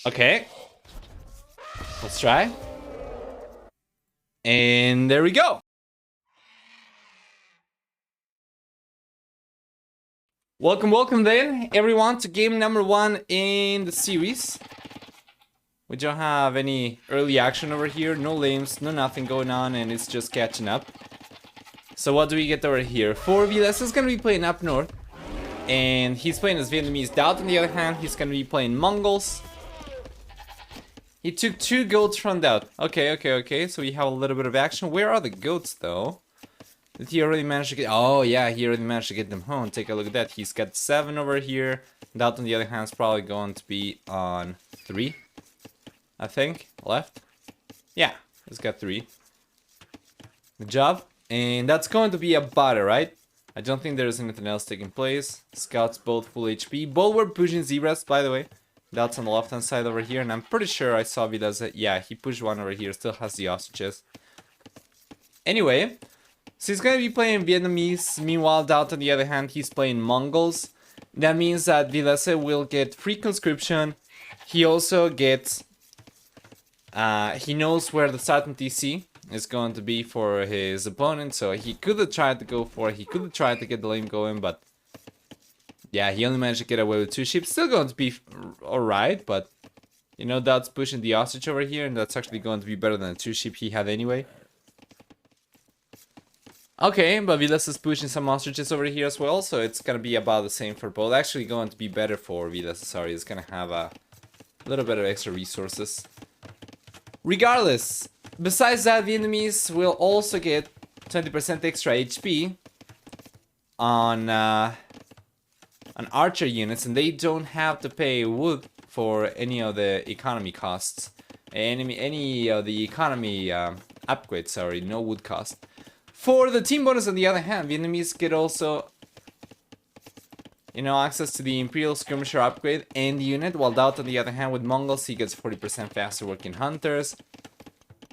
Okay. Let's try. And there we go. Welcome then, everyone, to game number 1 in the series. We don't have any early action over here, no lames, no nothing going on, and it's just catching up. So what do we get over here? For Villese is gonna be playing up north, and he's playing as Vietnamese. DauT, on the other hand, he's gonna be playing Mongols. He took 2 goats from DauT. Okay, so we have a little bit of action. Where are the goats, though? Did he already manage to get... Oh, yeah, he already managed to get them home. Take a look at that. He's got 7 over here. DauT, on the other hand, is probably going to be on 3. I think. Left. Yeah, he's got 3. Good job. And that's going to be about it, right? I don't think there's anything else taking place. Scouts both full HP. Both were pushing zebras, by the way. That's on the left-hand side over here. And I'm pretty sure I saw Villese. Yeah, he pushed one over here. Still has the ostriches. Anyway... So he's going to be playing Vietnamese, meanwhile DauT, on the other hand, he's playing Mongols. That means that Villese will get free conscription. He also gets... he knows where the starting TC is going to be for his opponent, so he could have tried to go for it. He could have tried to get the lane going, but... Yeah, he only managed to get away with 2 ships. Still going to be alright, but... You know, DauT's pushing the ostrich over here, and that's actually going to be better than the 2 ship he had anyway. Okay, but Villese is pushing some ostriches over here as well, so it's gonna be about the same for both. Actually going to be better for Villese, sorry, it's gonna have a little bit of extra resources. Regardless, besides that, Vietnamese will also get 20% extra HP on archer units, and they don't have to pay wood for any of the economy costs. Any of the economy upgrades, sorry, no wood cost. For the team bonus, on the other hand, Vietnamese get also, you know, access to the Imperial Skirmisher upgrade and unit, while DauT, on the other hand, with Mongols, he gets 40% faster working hunters,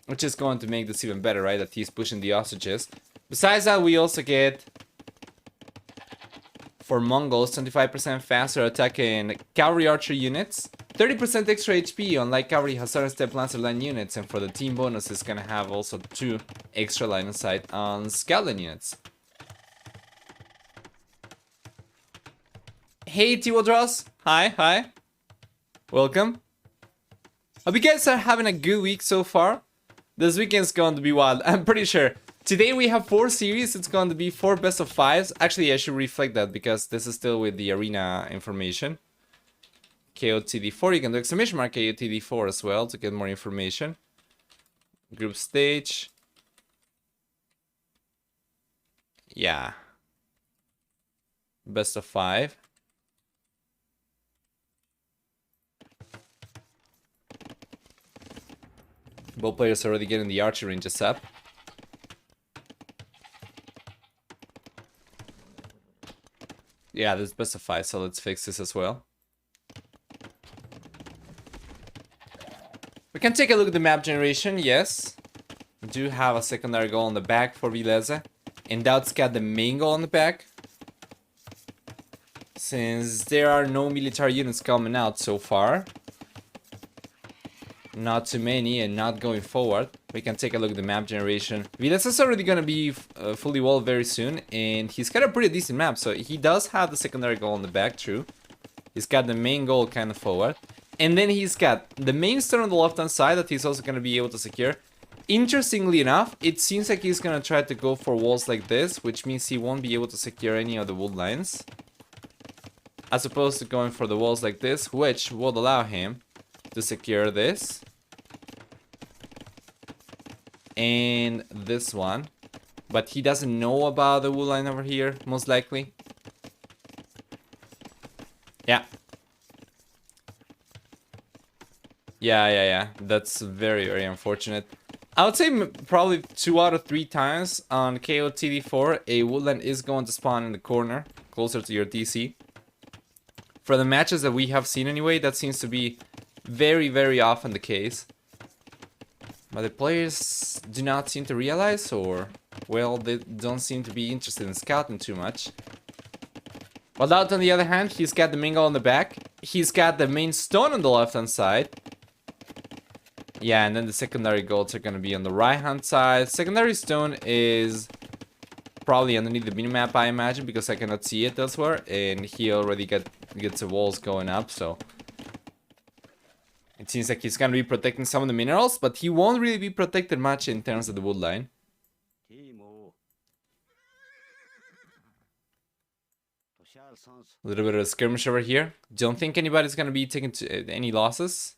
which is going to make this even better, right, that he's pushing the ostriches. Besides that, we also get, for Mongols, 25% faster attacking cavalry archer units, 30% extra HP on light cavalry Hussar step lancer line units, and for the team bonus, it's gonna have also 2 extra line of sight on scout line units. Hey Tiwodros, hi. Welcome. Hope you guys are having a good week so far. This weekend's going to be wild, I'm pretty sure. Today we have 4 series, it's going to be 4 best of 5s. Actually, I should reflect that because this is still with the arena information. KOTD4, you can do exclamation mark KOTD4 as well to get more information. Group stage. Yeah. Best of 5. Both players are already getting the archer ranges up. Yeah, this is best of 5, so let's fix this as well. We can take a look at the map generation, yes. We do have a secondary goal on the back for Villese. And DauT's got the main goal on the back. Since there are no military units coming out so far. Not too many and not going forward. We can take a look at the map generation. Villese is already going to be fully walled very soon. And he's got a pretty decent map. So he does have the secondary goal on the back, true. He's got the main goal kind of forward. And then he's got the main stone on the left-hand side that he's also going to be able to secure. Interestingly enough, it seems like he's going to try to go for walls like this, which means he won't be able to secure any of the wood lines. As opposed to going for the walls like this, which would allow him to secure this. And this one. But he doesn't know about the wood line over here, most likely. Yeah. Yeah. That's very unfortunate. I would say probably 2 out of 3 times on KOTD4, a woodland is going to spawn in the corner, closer to your DC. For the matches that we have seen anyway, that seems to be very often the case. But the players do not seem to realize, or, well, they don't seem to be interested in scouting too much. While DauT, on the other hand, he's got the Mingo on the back. he's got the main stone on the left-hand side. Yeah, and then the secondary golds are gonna be on the right-hand side. Secondary stone is probably underneath the minimap, I imagine, because I cannot see it elsewhere. And he already gets the walls going up, so it seems like he's gonna be protecting some of the minerals, but he won't really be protected much in terms of the wood line. A little bit of a skirmish over here. Don't think anybody's gonna be taking any losses.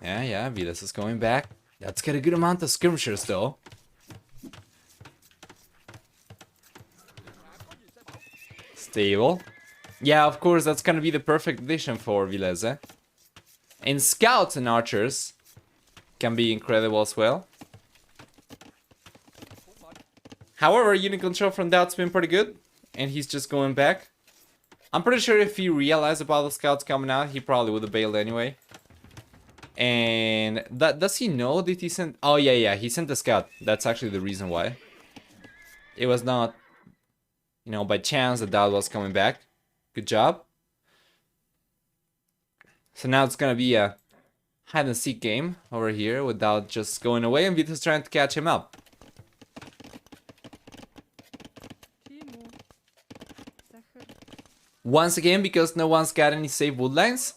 Yeah, Villese is going back. That's got a good amount of skirmishers though. Stable. Yeah, of course, that's gonna be the perfect addition for Villese. And scouts and archers can be incredible as well. However, unit control from DauT's been pretty good, and he's just going back. I'm pretty sure if he realized about the scouts coming out, he probably would have bailed anyway. And does he know that he sent? Oh yeah, he sent the scout. That's actually the reason why. It was not, you know, by chance that DauT was coming back. Good job. So now it's gonna be a hide and seek game over here with DauT just going away, and Vito's trying to catch him up. Once again, because no one's got any safe wood lines,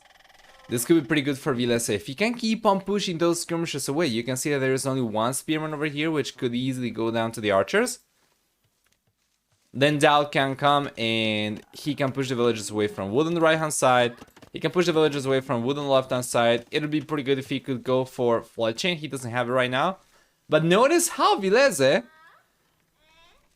this could be pretty good for Villese. If he can keep on pushing those skirmishes away, you can see that there is only one spearman over here, which could easily go down to the archers. Then DauT can come and he can push the villagers away from wood on the right hand side. He can push the villagers away from wood on the left hand side. It would be pretty good if he could go for flood chain. He doesn't have it right now. But notice how Villese,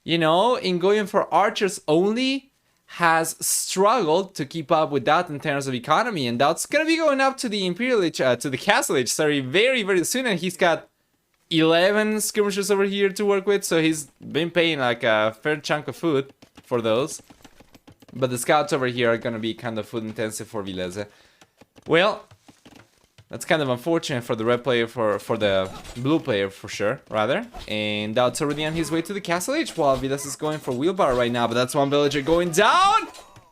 you know, in going for archers only, has struggled to keep up with DauT in terms of economy, and DauT's gonna be going up to the Imperial Age, to the Castle Age, sorry, very, very soon, and he's got 11 skirmishers over here to work with, so he's been paying like a fair chunk of food for those. But the scouts over here are gonna be kind of food intensive for Villese. Well, that's kind of unfortunate for the red player, for the blue player for sure, rather. And DauT's already on his way to the Castle Age, while Villese is going for wheelbarrow right now, but that's one villager going down!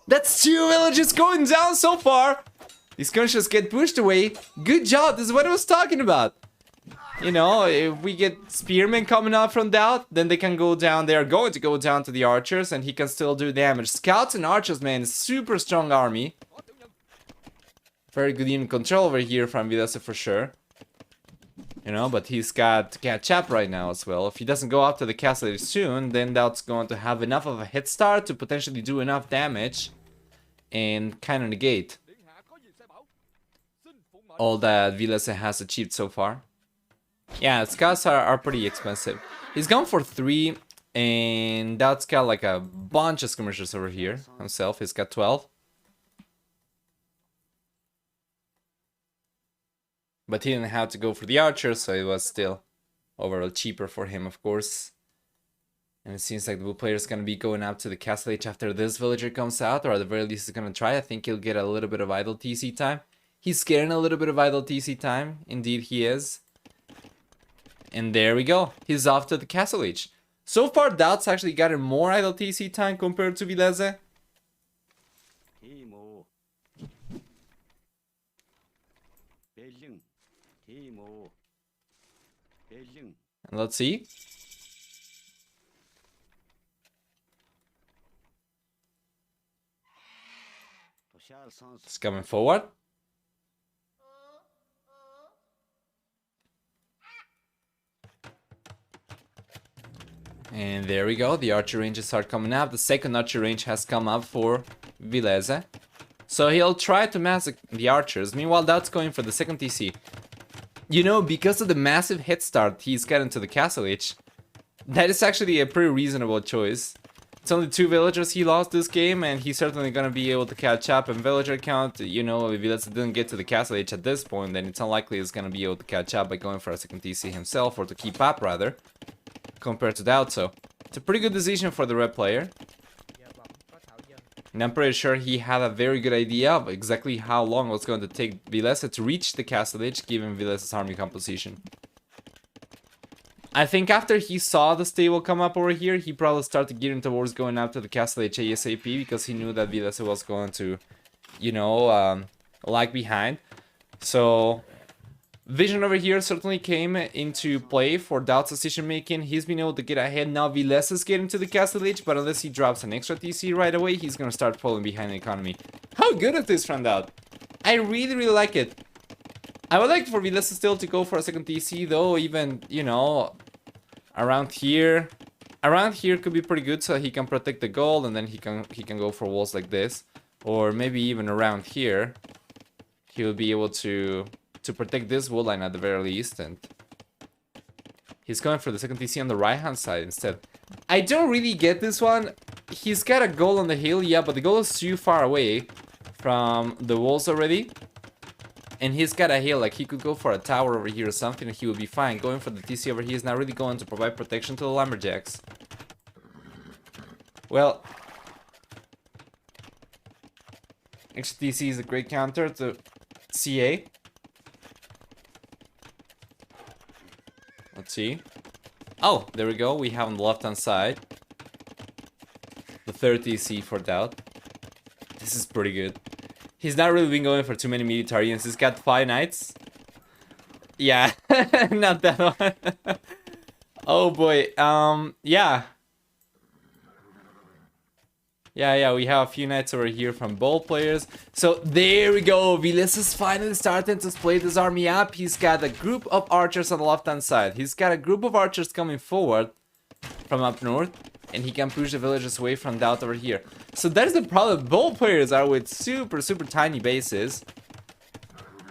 That's two villagers going down so far! These skirmishers get pushed away. Good job, this is what I was talking about. You know, if we get spearmen coming out from DauT, then they can go down, they are going to go down to the archers, and he can still do damage. Scouts and archers, man, super strong army. Very good unit control over here from Villese for sure. You know, but he's got to catch up right now as well. If he doesn't go up to the castle soon, then DauT's going to have enough of a head start to potentially do enough damage and kind of negate all that Villese has achieved so far. Yeah, scouts are pretty expensive. He's gone for 3, and DauT's got like a bunch of skirmishers over here himself. He's got 12. But he didn't have to go for the archers, so it was still overall cheaper for him, of course. And it seems like the blue player is going to be going up to the Castle Age after this villager comes out, or at the very least he's going to try. I think he'll get a little bit of idle TC time. He's getting a little bit of idle TC time. Indeed he is. And there we go. He's off to the Castle Age. So far, DauT's actually gotten more idle TC time compared to Villese. And let's see. It's coming forward. And there we go. The archer ranges start coming up. The second archer range has come up for Villese. So he'll try to mass the archers. Meanwhile, DauT's going for the second TC. You know, because of the massive head start he's gotten to the Castle Age, that is actually a pretty reasonable choice. It's only 2 villagers he lost this game, and he's certainly gonna be able to catch up. And villager count, you know, if Villese didn't get to the Castle Age at this point, then it's unlikely he's gonna be able to catch up by going for a second TC himself, or to keep up rather, compared to DauT. So it's a pretty good decision for the red player. And I'm pretty sure he had a very good idea of exactly how long it was going to take Villese to reach the Castle Age, given Vilese's army composition. I think after he saw the stable come up over here, he probably started gearing towards going after the Castle H ASAP because he knew that Villese was going to, you know, lag behind. So Vision over here certainly came into play for DauT's decision making. He's been able to get ahead. Now Villese is getting to the Castle H, but unless he drops an extra TC right away, he's gonna start falling behind the economy. How good is this from DauT? I really like it. I would like for Villese still to go for a second TC though, even, you know, around here. Around here could be pretty good so he can protect the gold and then he can go for walls like this. Or maybe even around here. He will be able to protect this wall line at the very least, and he's going for the second TC on the right hand side instead. I don't really get this one. He's got a goal on the hill, yeah, but the goal is too far away from the walls already. And he's got a hill, like he could go for a tower over here or something and he would be fine. Going for the TC over here is not really going to provide protection to the lumberjacks. Well, extra TC is a great counter to CA. Let's see. Oh, there we go. We have on the left-hand side the third TC for DauT. This is pretty good. He's not really been going for too many militarians. He's got 5 knights. Yeah, not that one. Oh boy. Yeah. Yeah, we have a few knights over here from both players. So there we go. Villese is finally starting to split this army up. He's got a group of archers on the left-hand side. He's got a group of archers coming forward from up north. And he can push the villagers away from DauT over here. So that is the problem. Both players are with super tiny bases.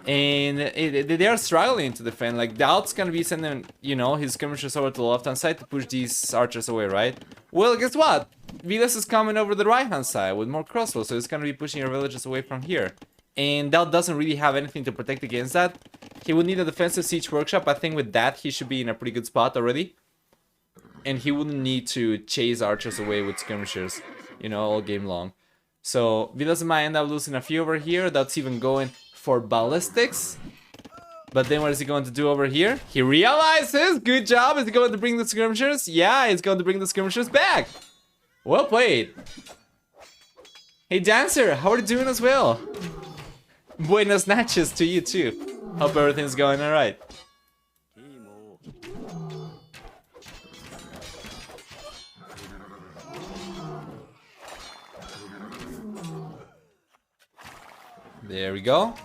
And they are struggling to defend. Like, DauT's gonna be sending, you know, his skirmishers over to the left-hand side to push these archers away, right? Well, guess what? Villese is coming over the right-hand side with more crossbows, so it's gonna be pushing your villagers away from here. And DauT doesn't really have anything to protect against that. He would need a defensive siege workshop. I think with that, he should be in a pretty good spot already. And he wouldn't need to chase archers away with skirmishers, you know, all game long. So Villese might end up losing a few over here. DauT's even going for ballistics. But then what is he going to do over here? He realizes, good job. Is he going to bring the skirmishers? Yeah, he's going to bring the skirmishers back. Well played. Hey Dancer, how are you doing as well? Buenos noches to you too. Hope everything's going alright. There we go.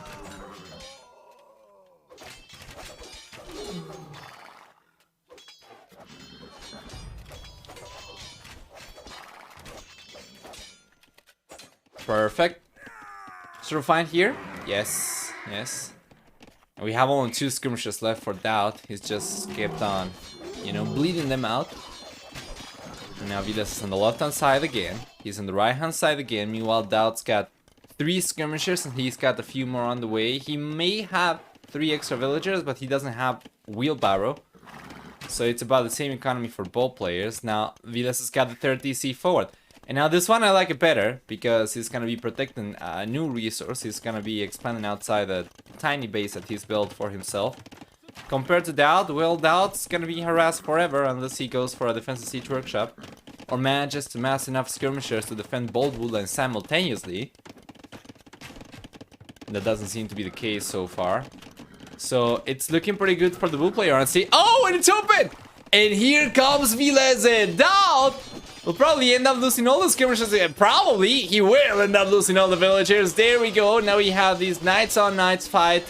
Perfect. Should we find here? Yes, yes. And we have only 2 skirmishers left for DauT. He's just kept on, you know, bleeding them out. And now Villese is on the left-hand side again. He's on the right-hand side again. Meanwhile, DauT's got 3 skirmishers and he's got a few more on the way. He may have 3 extra villagers, but he doesn't have wheelbarrow. So it's about the same economy for both players. Now, Villese has got the 3rd TC forward. And now this one I like it better, because he's gonna be protecting a new resource. He's gonna be expanding outside the tiny base that he's built for himself. Compared to DauT, well, DauT's gonna be harassed forever unless he goes for a defensive siege workshop. Or manages to mass enough skirmishers to defend both woodlands simultaneously. That doesn't seem to be the case so far. So it's looking pretty good for the blue player. And see, oh, and it's open! And here comes Villese. DauT will probably end up losing all the skirmishers. Probably he will end up losing all the villagers. There we go. Now we have this knights on knights fight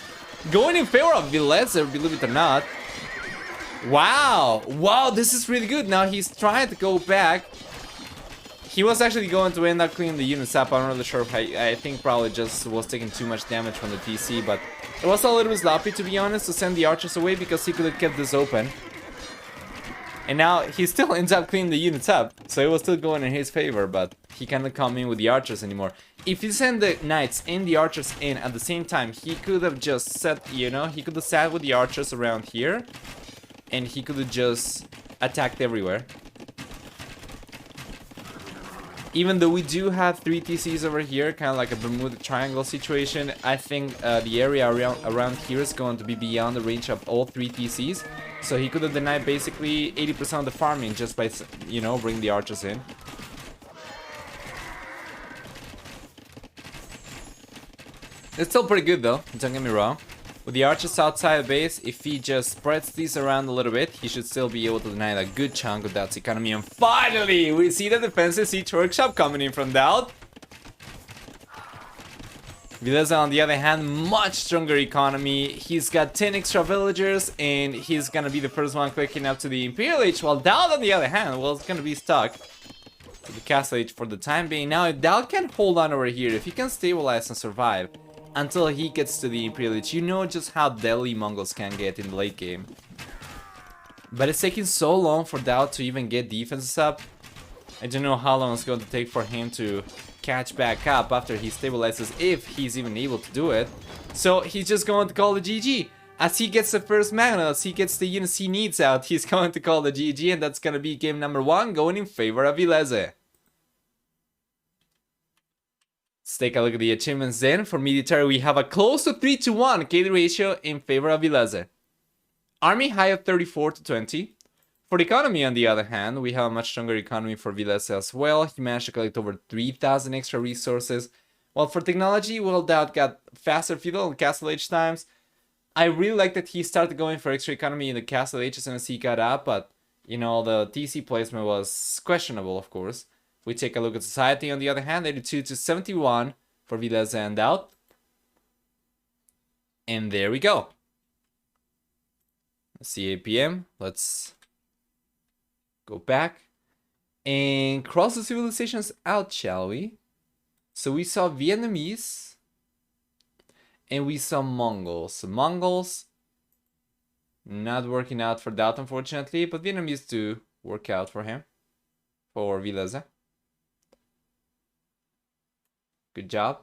going in favor of Villese, believe it or not. Wow, wow, this is really good. Now he's trying to go back. He was actually going to end up cleaning the units up. I'm not really sure. I think probably just was taking too much damage from the TC, but it was a little bit sloppy, to be honest, to send the archers away because he could have kept this open. And now he still ends up cleaning the units up, so it was still going in his favor, but he cannot come in with the archers anymore. If he sent the knights and the archers in at the same time, he could have just set, you know, he could have sat with the archers around here, and he could have just attacked everywhere. Even though we do have 3 TCs over here, kind of like a Bermuda Triangle situation, I think the area around here is going to be beyond the range of all 3 TCs. So he could have denied basically 80% of the farming just by, you know, bringing the archers in. It's still pretty good though, don't get me wrong. With the archers outside the base, if he just spreads these around a little bit, he should still be able to deny a good chunk of DauT's economy. And finally, we see the defensive siege workshop coming in from DauT. Villese, on the other hand, much stronger economy. He's got 10 extra villagers, and he's gonna be the first one clicking up to the Imperial Age, while DauT, on the other hand, well, it's gonna be stuck to the Castle Age for the time being. Now, if DauT can hold on over here, if he can stabilize and survive until he gets to the Imperial Age, you know just how deadly Mongols can get in the late game. But it's taking so long for DauT to even get defenses up. I don't know how long it's going to take for him to catch back up after he stabilizes, if he's even able to do it. So he's just going to call the GG. As he gets the first Magna, as he gets the units he needs out, he's going to call the GG, and that's going to be game number 1 going in favor of Villese. Let's take a look at the achievements then. For military, we have a close to 3-to-1 KD ratio in favor of Villese. Army high of 34-20. For the economy, on the other hand, we have a much stronger economy for Villese as well. He managed to collect over 3,000 extra resources. While for technology, well, DauT got faster feudal and castle age times. I really like that he started going for extra economy in the castle age as soon as he got up, but, you know, the TC placement was questionable, of course. We take a look at society, on the other hand, 82-71 for Villese and DauT. And there we go. Let's see APM. Let's go back and cross the civilizations out, shall we? So we saw Vietnamese and we saw Mongols. Mongols not working out for DauT, unfortunately, but Vietnamese do work out for him, for Villese. Good job.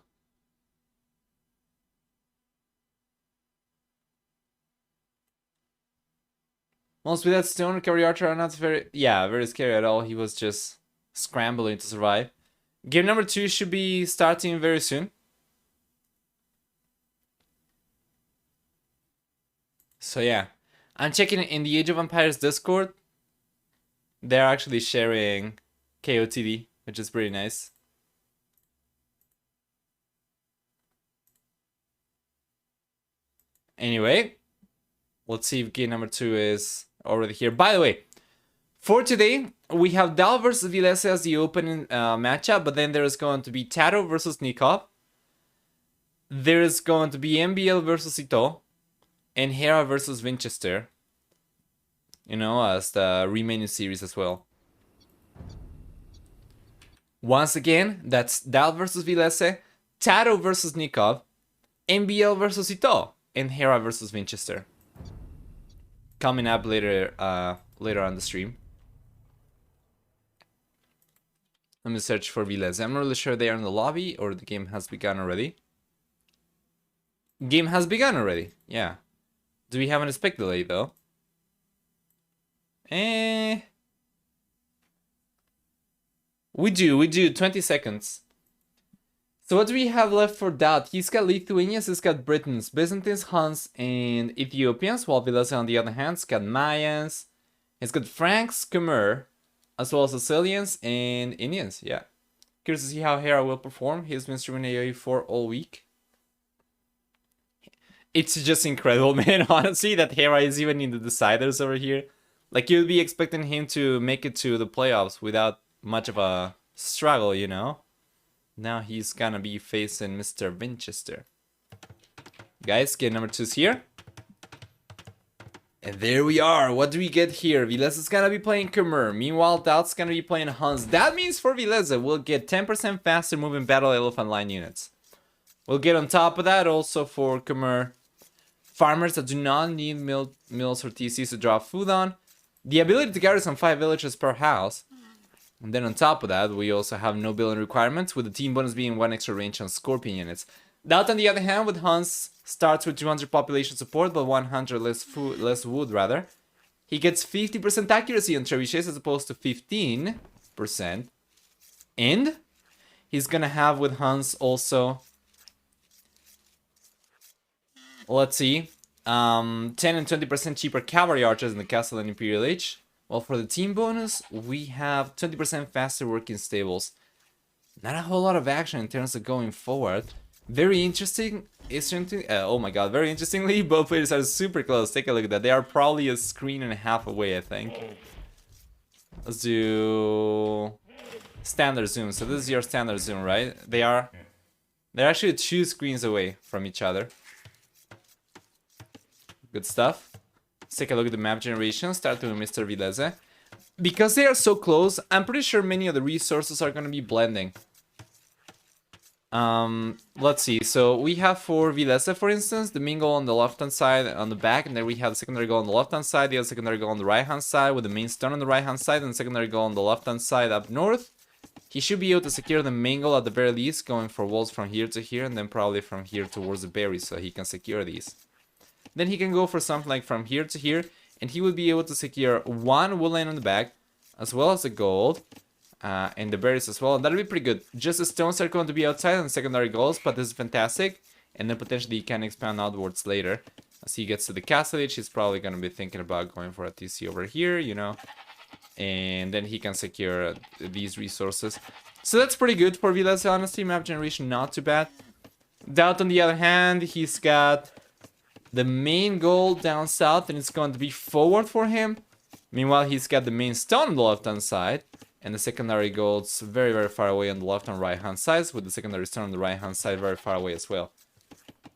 Mostly that stone carry archer are not very scary at all. He was just scrambling to survive. Game number 2 should be starting very soon. So yeah, I'm checking in the Age of Empires Discord. They're actually sharing KOTD, which is pretty nice. Anyway, let's see if game number 2 is already here. By the way, for today, we have DauT versus Villese as the opening matchup, but then there's going to be Tato versus Nikov. There's going to be MBL versus Ito, and Hera versus Winchester. You know, as the remaining series as well. Once again, that's DauT versus Villese, Tato versus Nikov, MBL versus Ito, and Hera versus Winchester. Coming up later on the stream. Let me search for Villese. I'm not really sure they are in the lobby or the game has begun already. Game has begun already, yeah. Do we have an spec delay though? We do, 20 seconds. So what do we have left for DauT? He's got Lithuanians, he's got Britons, Byzantines, Huns, and Ethiopians, while Villese on the other hand has got Mayans, he's got Franks, Khmer, as well as Sicilians and Indians, yeah. Curious to see how Hera will perform. He's been streaming AOE4 all week. It's just incredible, man, honestly, that Hera is even in the deciders over here. Like, you'd be expecting him to make it to the playoffs without much of a struggle, you know? Now he's gonna be facing Mr. Winchester. Guys, game number 2 is here. And there we are. What do we get here? Villese is gonna be playing Khmer. Meanwhile, DauT's gonna be playing Huns. That means for Villese, we'll get 10% faster moving battle elephant line units. We'll get on top of that also for Khmer farmers that do not need mills or TCs to drop food on. The ability to garrison 5 villages per house. And then on top of that, we also have no building requirements, with the team bonus being 1 extra range on Scorpion units. DauT, on the other hand, with Huns, starts with 200 population support, but 100 less wood, rather. He gets 50% accuracy on trebuchets as opposed to 15%. And he's gonna have with Huns also... Let's see. 10 and 20% cheaper cavalry archers in the castle and Imperial Age. Well, for the team bonus, we have 20% faster working stables. Not a whole lot of action in terms of going forward. Very interesting. Oh my god, very interestingly, both players are super close. Take a look at that. They are probably a screen and a half away, I think. Let's do standard zoom. So this is your standard zoom, right? They're actually 2 screens away from each other. Good stuff. Let's take a look at the map generation. Start with Mr. Villese. Because they are so close, I'm pretty sure many of the resources are going to be blending. Let's see. So we have for Villese, for instance, the main goal on the left-hand side on the back, and then we have the secondary goal on the left-hand side, the other secondary goal on the right-hand side, with the main stone on the right-hand side, and the secondary goal on the left-hand side up north. He should be able to secure the main goal at the very least, going for walls from here to here, and then probably from here towards the berries, so he can secure these. Then he can go for something like from here to here, and he would be able to secure 1 wood lane on the back, as well as the gold, and the berries as well, and that'll be pretty good. Just the stones are going to be outside on secondary goals, but this is fantastic, and then potentially he can expand outwards later. As he gets to the castle age, he's probably going to be thinking about going for a TC over here, you know, and then he can secure these resources. So that's pretty good for Villese, honestly. Map generation, not too bad. DauT, on the other hand, he's got the main goal down south, and it's going to be forward for him. Meanwhile, he's got the main stone on the left-hand side, and the secondary gold's very, very far away on the left and right-hand sides, with the secondary stone on the right-hand side very far away as well.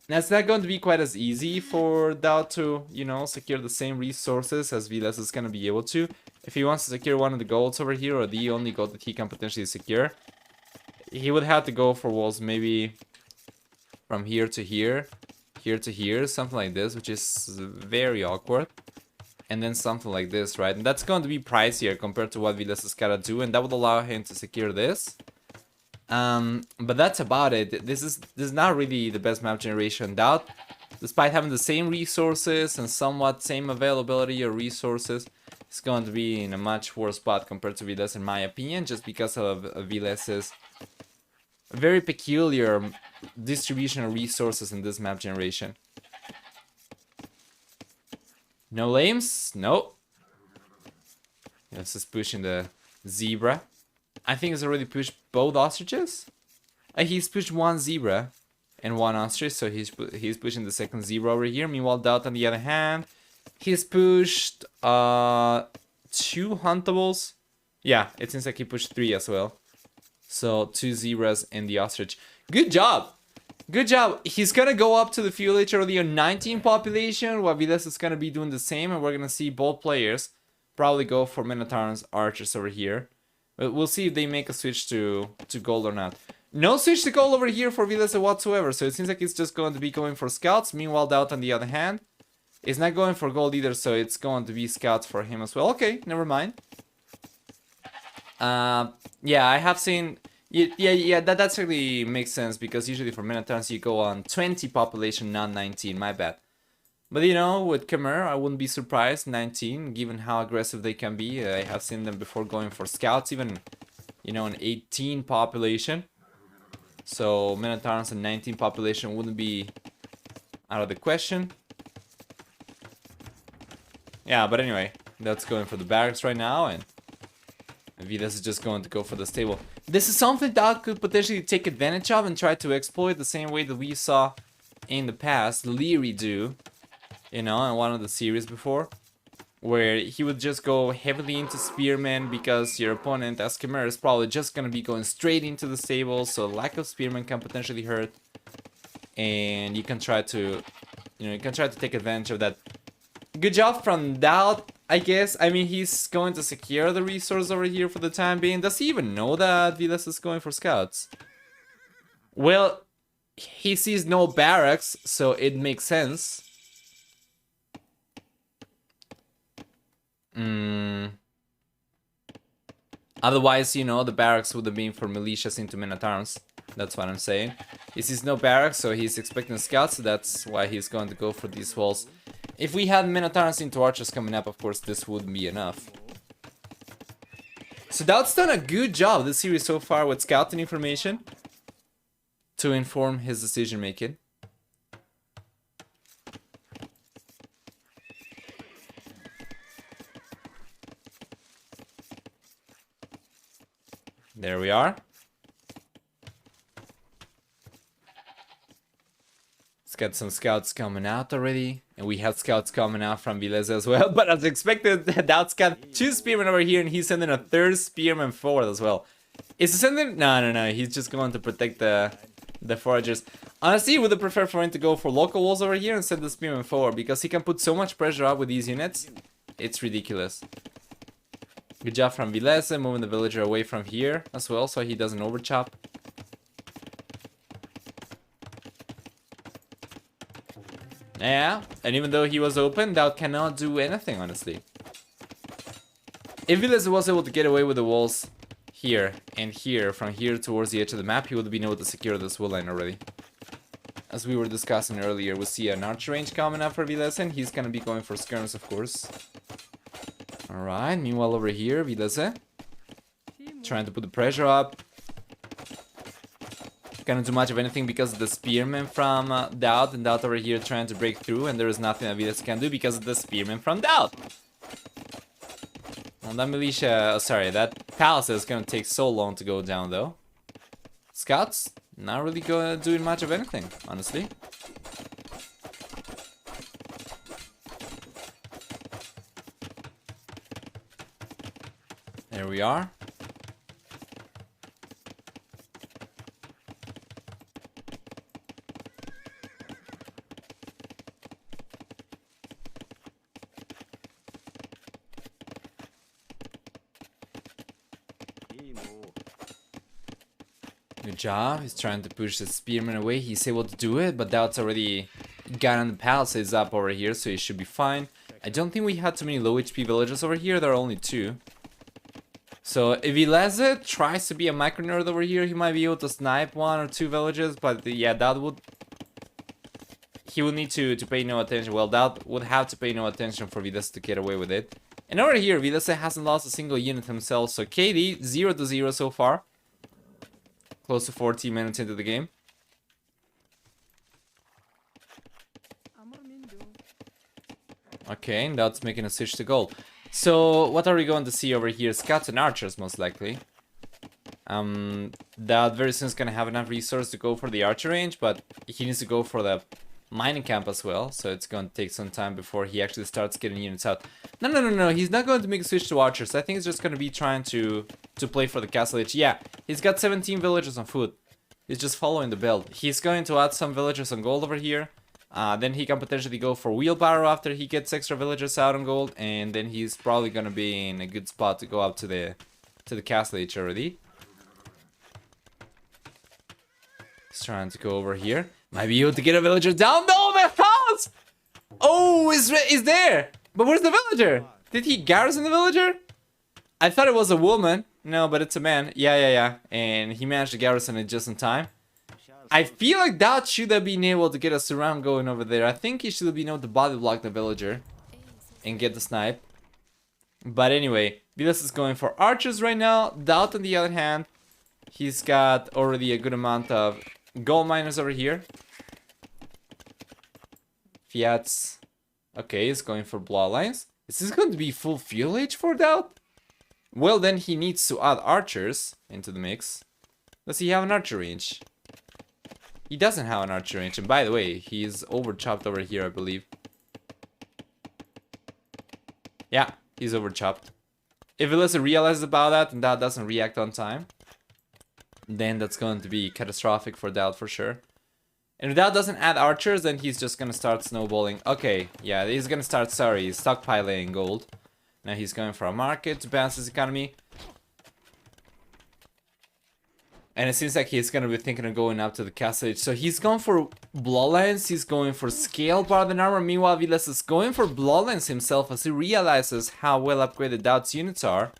Now, it's not going to be quite as easy for DauT to, you know, secure the same resources as Villese is going to be able to. If he wants to secure one of the golds over here, or the only gold that he can potentially secure, he would have to go for walls maybe from here to here, here to here, something like this, which is very awkward. And then something like this, right? And that's going to be pricier compared to what Villese's gotta do, and that would allow him to secure this. But that's about it. This is not really the best map generation. DauT, despite having the same resources and somewhat same availability of resources, is going to be in a much worse spot compared to Villese, in my opinion, just because of Villese's very peculiar distribution of resources in this map generation. No lames? Nope. This is pushing the zebra. I think he's already pushed both ostriches. He's pushed 1 zebra and 1 ostrich, so he's pushing the second zebra over here. Meanwhile, DauT, on the other hand, he's pushed 2 huntables. Yeah, it seems like he pushed 3 as well. So 2 zebras and the ostrich. Good job! Good job. He's gonna go up to the Fuel Age earlier 19 population, while Villese is gonna be doing the same, and we're gonna see both players probably go for Minotaurs archers over here. But we'll see if they make a switch to gold or not. No switch to gold over here for Villese whatsoever, so it seems like it's just going to be going for scouts. Meanwhile, DauT, on the other hand, is not going for gold either, so it's going to be scouts for him as well. Okay, never mind. Yeah, I have seen... Yeah, that actually makes sense, because usually for Minotaurs you go on 20 population, not 19, my bad. But you know, with Khmer, I wouldn't be surprised, 19, given how aggressive they can be. I have seen them before going for scouts, even, you know, an 18 population. So Minotaurs and 19 population wouldn't be out of the question. Yeah, but anyway, that's going for the barracks right now, and Villese is just going to go for the stable. This is something DauT could potentially take advantage of and try to exploit the same way that we saw in the past Leary do, you know, in one of the series before, where he would just go heavily into spearmen because your opponent as Khmer is probably just going to be going straight into the stable, so lack of spearmen can potentially hurt, and you can try to, you know, you can try to take advantage of that. Good job from DauT, I guess. I mean, he's going to secure the resource over here for the time being. Does he even know that Villese is going for scouts? Well, he sees no barracks, so it makes sense. Otherwise, you know, the barracks would have been for militias into Minotaurs. That's what I'm saying. He sees no barracks, so he's expecting scouts. So that's why he's going to go for these walls. If we had Minotaurs into archers coming up, of course, this wouldn't be enough. So DauT's done a good job this series so far with scouting information to inform his decision making. There we are. It's got some scouts coming out already. And we have scouts coming out from Villese as well. But as expected, DauT's got 2 spearmen over here. And he's sending a 3rd spearman forward as well. Is he sending? No. He's just going to protect the foragers. Honestly, would have preferred for him to go for local walls over here and send the spearman forward. Because he can put so much pressure up with these units. It's ridiculous. Good job from Villese, moving the villager away from here as well, so he doesn't overchop. Yeah, and even though he was open, DauT cannot do anything, honestly. If Villese was able to get away with the walls here and here, from here towards the edge of the map, he would have been able to secure this wood line already. As we were discussing earlier, we see an archer range coming up for Villese, and he's gonna be going for skirms, of course. Alright, meanwhile over here, Villese trying to put the pressure up. Cannot do much of anything because of the spearmen from DauT, and DauT over here trying to break through, and there is nothing that Villese can do because of the spearmen from DauT. Well, that militia, sorry, that palace is gonna take so long to go down though. Scouts, not really doing much of anything, honestly. There we are. Good job. He's trying to push the spearman away. He's able to do it, but DauT's already got on the palisades up over here, so he should be fine. I don't think we had too many low HP villagers over here. There are only 2. So if Villese tries to be a micro nerd over here, he might be able to snipe 1 or 2 villages, but yeah, DauT would... He would need to pay no attention. Well, DauT would have to pay no attention for Villese to get away with it. And over here, Villese hasn't lost a single unit himself, so KD 0-0 so far. Close to 14 minutes into the game. Okay, and DauT's making a switch to gold. So, what are we going to see over here? Scouts and archers, most likely. DauT very soon is going to have enough resource to go for the archer range, but he needs to go for the mining camp as well, so it's going to take some time before he actually starts getting units out. No, he's not going to make a switch to archers. I think he's just going to be trying to play for the castle edge. Yeah, he's got 17 villagers on foot. He's just following the build. He's going to add some villagers on gold over here. Then he can potentially go for wheelbarrow after he gets extra villagers out on gold, and then he's probably gonna be in a good spot to go up to the castle edge already. He's trying to go over here. Might be able to get a villager down. No, the house! Oh, is there? But where's the villager? Did he garrison the villager? I thought it was a woman. No, but it's a man. Yeah. And he managed to garrison it just in time. I feel like DauT should have been able to get a surround going over there. I think he should have been able to body block the villager and get the snipe. But anyway, Villese is going for archers right now. DauT, on the other hand, he's got already a good amount of gold miners over here. Fiat's okay, he's going for bloodlines. Is this going to be full fuel age for DauT? Well, then he needs to add archers into the mix. Does he have an archer range? He doesn't have an archer range, and by the way, he's overchopped over here, I believe. Yeah, he's overchopped. If Villese realizes about that and DauT doesn't react on time, then that's going to be catastrophic for DauT for sure. And if DauT doesn't add archers, then he's just gonna start snowballing. Okay, yeah, he's gonna start, stockpiling gold. Now he's going for a market to balance his economy. And it seems like he's gonna be thinking of going up to the castle edge. So he's going for bloodlines, he's going for scale bar than armor. Meanwhile, Villese is going for bloodlines himself as he realizes how well upgraded DauT's units are.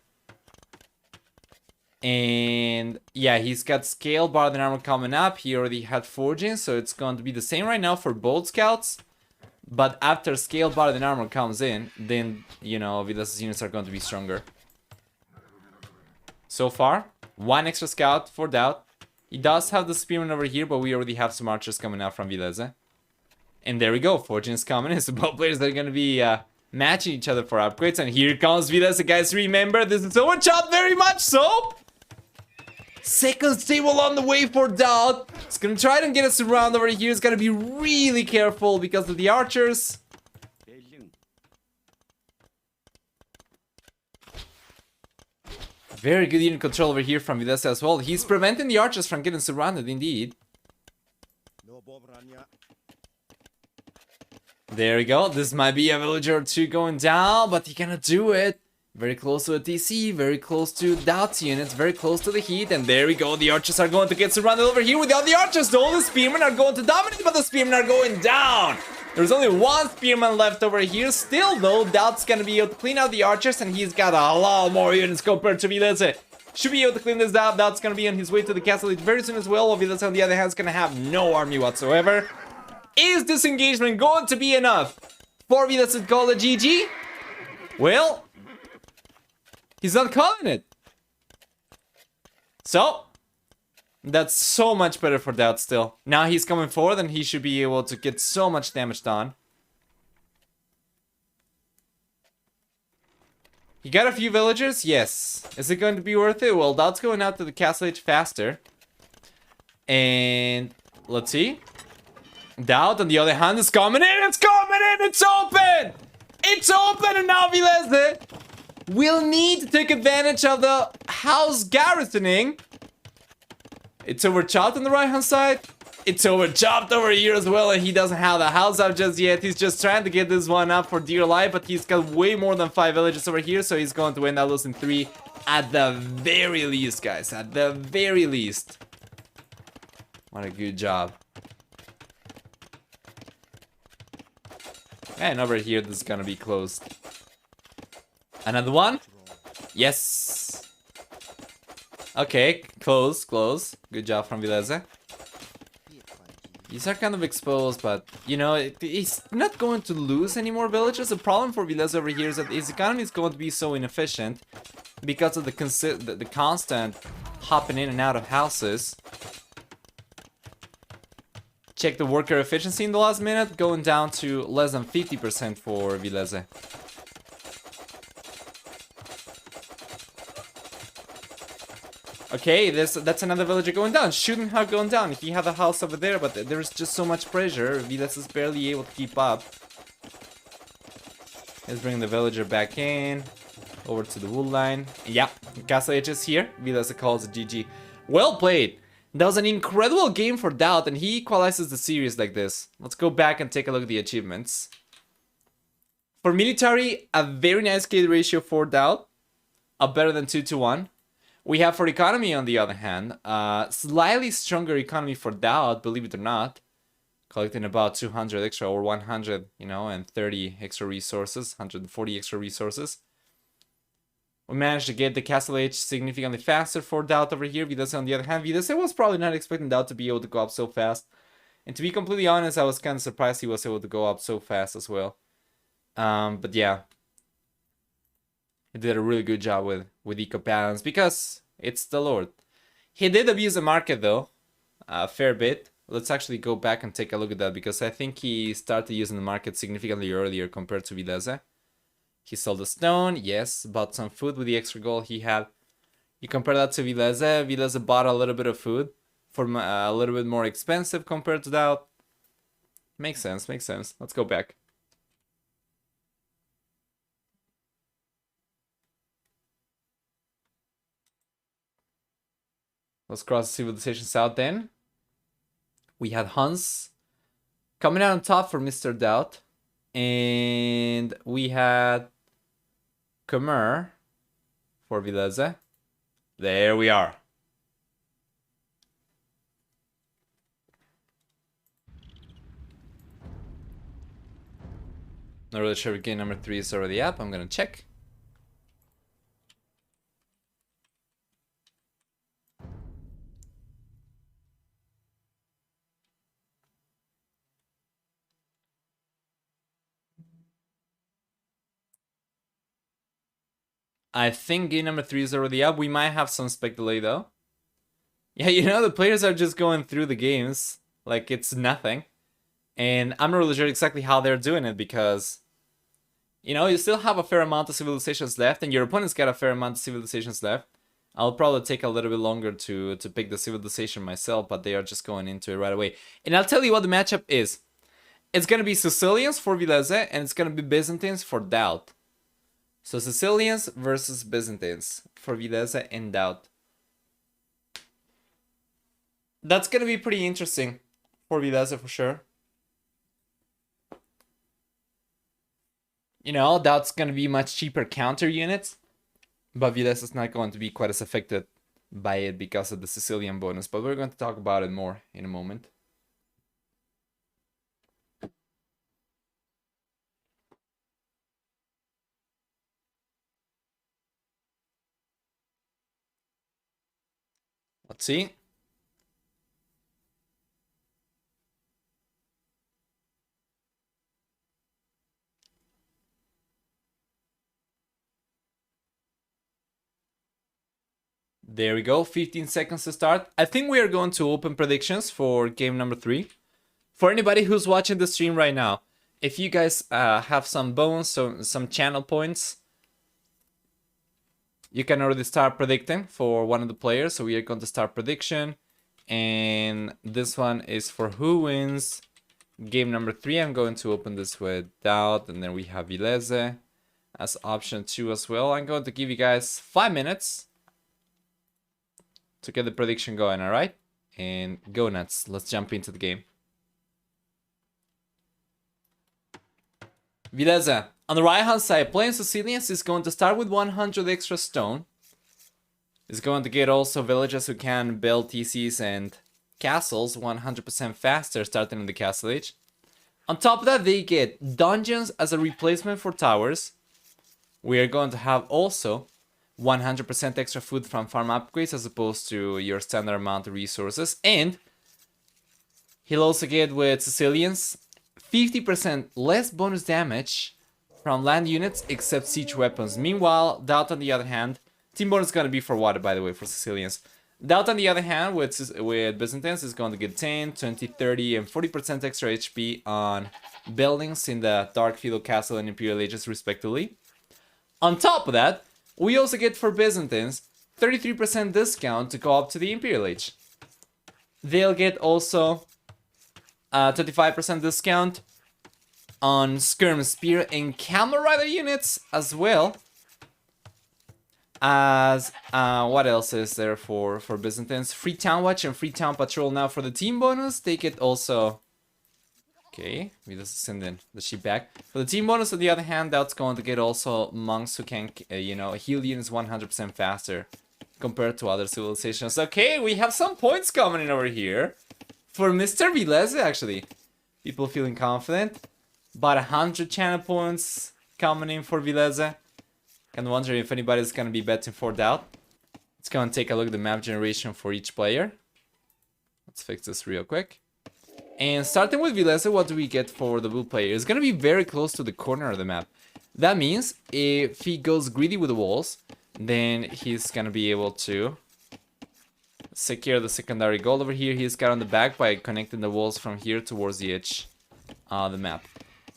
And yeah, he's got scale bar than armor coming up. He already had forging, so it's going to be the same right now for both scouts. But after scale bar than armor comes in, then, you know, Villese's units are going to be stronger. So far, 1 extra scout for DauT. He does have the spearman over here, but we already have some archers coming out from Villese. And there we go, forging is coming in. So both players are going to be matching each other for upgrades. And here comes Villese, guys. Remember, this is overchopped very much so. Second stable on the way for DauT. He's gonna try to get us around over here. He's gotta be really careful because of the archers. Very good unit control over here from Villese as well. He's preventing the archers from getting surrounded, indeed. There we go. This might be a villager or two going down, but he cannot do it. Very close to a TC, very close to DauT units, very close to the heat, and there we go. The archers are going to get surrounded over here without the archers, though. The spearmen are going to dominate, but the spearmen are going down. There's only one spearman left over here. Still, though, DauT's gonna be able to clean out the archers, and he's got a lot more units compared to Villese. Should be able to clean this out. DauT's gonna be on his way to the castle very soon as well. While Villese, on the other hand, is gonna have no army whatsoever. Is this engagement going to be enough for Villese to call it GG? Well, he's not calling it. So, that's so much better for DauT still. Now he's coming forward and he should be able to get so much damage done. He got a few villagers? Yes. Is it going to be worth it? Well, DauT's going out to the castle age faster. And let's see. DauT, on the other hand, is coming in. It's coming in. It's open. It's open, and now Villese will need to take advantage of the house garrisoning. It's overchopped on the right hand side. It's overchopped over here as well, and he doesn't have the house up just yet. He's just trying to get this one up for dear life, but he's got way more than 5 villages over here, so he's going to end up losing 3 at the very least, guys. At the very least. What a good job. And over here, this is gonna be closed. Another one? Yes. Okay, close, close. Good job from Villese. These are kind of exposed, but, you know, he's not going to lose any more villages. The problem for Villese over here is that his economy is going to be so inefficient because of the constant hopping in and out of houses. Check the worker efficiency in the last minute, going down to less than 50% for Villese. Okay, that's another villager going down. Shouldn't have gone down. He had a house over there, but there's just so much pressure. Villese is barely able to keep up. Let's bring the villager back in. Over to the wood line. Yeah, Castle H is here. Villese calls it GG. Well played. That was an incredible game for DauT, and he equalizes the series like this. Let's go back and take a look at the achievements. For military, a very nice KD ratio for DauT. A better than 2-to-1. We have for economy, on the other hand, slightly stronger economy for DauT, believe it or not. Collecting about 200 extra, or 100, you know, and 30 extra resources, 140 extra resources. We managed to get the Castle Age significantly faster for DauT over here. Villese, on the other hand, Villese was probably not expecting DauT to be able to go up so fast. And to be completely honest, I was kind of surprised he was able to go up so fast as well. But yeah. He did a really good job with eco balance because it's the Lord. He did abuse the market though, a fair bit. Let's actually go back and take a look at that because I think he started using the market significantly earlier compared to Villese. He sold a stone, yes, bought some food with the extra gold he had. You compare that to Villese, Villese bought a little bit of food for a little bit more expensive compared to DauT. Makes sense, makes sense. Let's go back. Let's cross Civilization South then. We had Hans coming out on top for Mr. DauT. And we had Khmer for Villese. There we are. Not really sure if game number 3 is already up. I'm gonna check. I think game number 3 is already up. We might have some spec delay though. Yeah, you know, the players are just going through the games like it's nothing. And I'm not really sure exactly how they're doing it because, you know, you still have a fair amount of civilizations left and your opponent's got a fair amount of civilizations left. I'll probably take a little bit longer to pick the civilization myself, but they are just going into it right away. And I'll tell you what the matchup is. It's gonna be Sicilians for Villese, and it's gonna be Byzantines for DauT. So Sicilians versus Byzantines for Villese and DauT. That's gonna be pretty interesting for Villese for sure. You know, DauT's gonna be much cheaper counter units, but Villese is not going to be quite as affected by it because of the Sicilian bonus. But we're going to talk about it more in a moment. Let's see. There we go, 15 seconds to start. I think we are going to open predictions for game number 3. For anybody who's watching the stream right now, if you guys have some bones, so some channel points, you can already start predicting for one of the players. So we are going to start prediction. And this one is for who wins game number 3. I'm going to open this with DauT, and then we have Villese as option 2 as well. I'm going to give you guys 5 minutes to get the prediction going, alright? And go nuts. Let's jump into the game. Villese, on the right hand side, playing Sicilians is going to start with 100 extra stone. Is going to get also villagers who can build TCs and castles 100% faster starting in the castle age. On top of that, they get dungeons as a replacement for towers. We are going to have also 100% extra food from farm upgrades as opposed to your standard amount of resources. And he'll also get with Sicilians 50% less bonus damage from land units except siege weapons. Meanwhile, DauT on the other hand, team bonus is going to be for water, by the way, for Sicilians. DauT on the other hand, with Byzantines, is going to get 10, 20, 30, and 40% extra HP on buildings in the Dark Feudal Castle and Imperial Ages, respectively. On top of that, we also get for Byzantines 33% discount to go up to the Imperial Age. They'll get also 25% discount on Skirm Spear and Camel Rider units, as well as what else is there for Byzantines? Free Town Watch and Free Town Patrol. Now for the team bonus, they get also... Okay, we just send in the sheep back. For the team bonus, on the other hand, that's going to get also monks who can, you know, heal units 100% faster compared to other civilizations. Okay, we have some points coming in over here for Mr. Villese, actually. People feeling confident. About 100 channel points coming in for Villese. Kind of wondering if anybody's going to be betting for DauT. Let's go and take a look at the map generation for each player. Let's fix this real quick. And starting with Villese, what do we get for the blue player? It's going to be very close to the corner of the map. That means if he goes greedy with the walls, then he's going to be able to secure the secondary gold over here. He's got on the back by connecting the walls from here towards the edge of the map.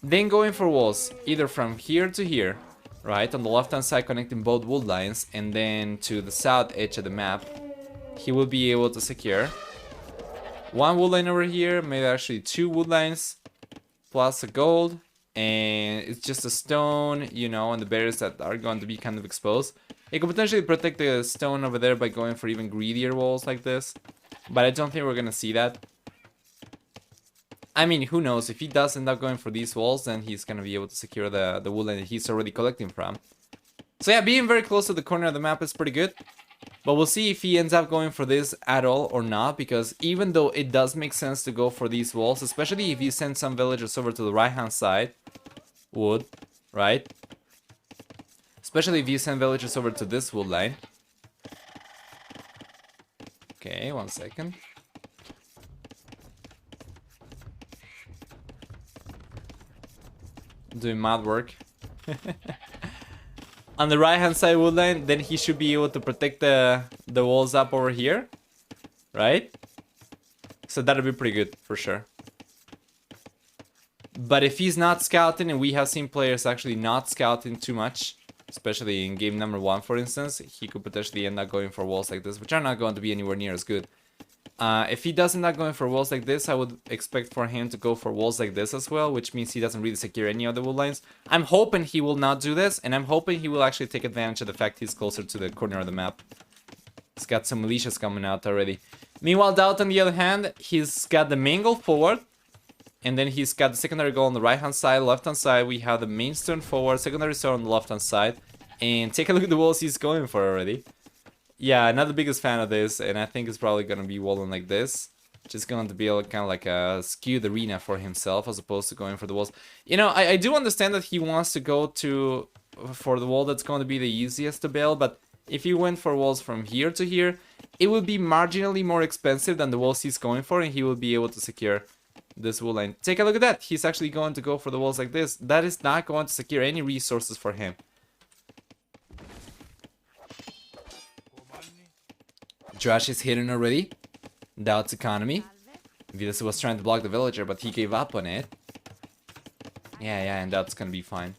Then going for walls, either from here to here, right? On the left hand side, connecting both wood lines, and then to the south edge of the map, he will be able to secure one wood line over here, maybe actually 2 wood lines, plus a gold, and it's just a stone, you know, and the barriers that are going to be kind of exposed. You could potentially protect the stone over there by going for even greedier walls like this, but I don't think we're gonna see that. I mean, who knows, if he does end up going for these walls, then he's gonna be able to secure the wood line that he's already collecting from. So yeah, being very close to the corner of the map is pretty good. But we'll see if he ends up going for this at all or not, because even though it does make sense to go for these walls, especially if you send some villagers over to the right hand side, wood, right? Especially if you send villagers over to this wood line. Okay, 1 second. Doing mad work. On the right hand side wood line, then he should be able to protect the walls up over here, right? So that'll be pretty good for sure. But if he's not scouting, and we have seen players actually not scouting too much, Especially in game number 1, for instance, he could potentially end up going for walls like this, which are not going to be anywhere near as good. If he does end up going for walls like this, I would expect for him to go for walls like this as well, which means he doesn't really secure any of the wood lines. I'm hoping he will not do this, and I'm hoping he will actually take advantage of the fact he's closer to the corner of the map. He's got some militias coming out already. Meanwhile, DauT, on the other hand, he's got the main goal forward, and then he's got the secondary goal on the right-hand side. Left-hand side, we have the main stone forward, secondary stone on the left-hand side. And take a look at the walls he's going for already. Yeah, not the biggest fan of this, and I think it's probably going to be walling like this. Just going to be kind of like a skewed arena for himself, as opposed to going for the walls. You know, I do understand that he wants to go for the wall that's going to be the easiest to build, but if he went for walls from here to here, it would be marginally more expensive than the walls he's going for, and he will be able to secure this wood line. Take a look at that. He's actually going to go for the walls like this. That is not going to secure any resources for him. Trash is hidden already. DauT's economy. Villese was trying to block the villager, but he gave up on it. Yeah, and DauT's gonna be fine.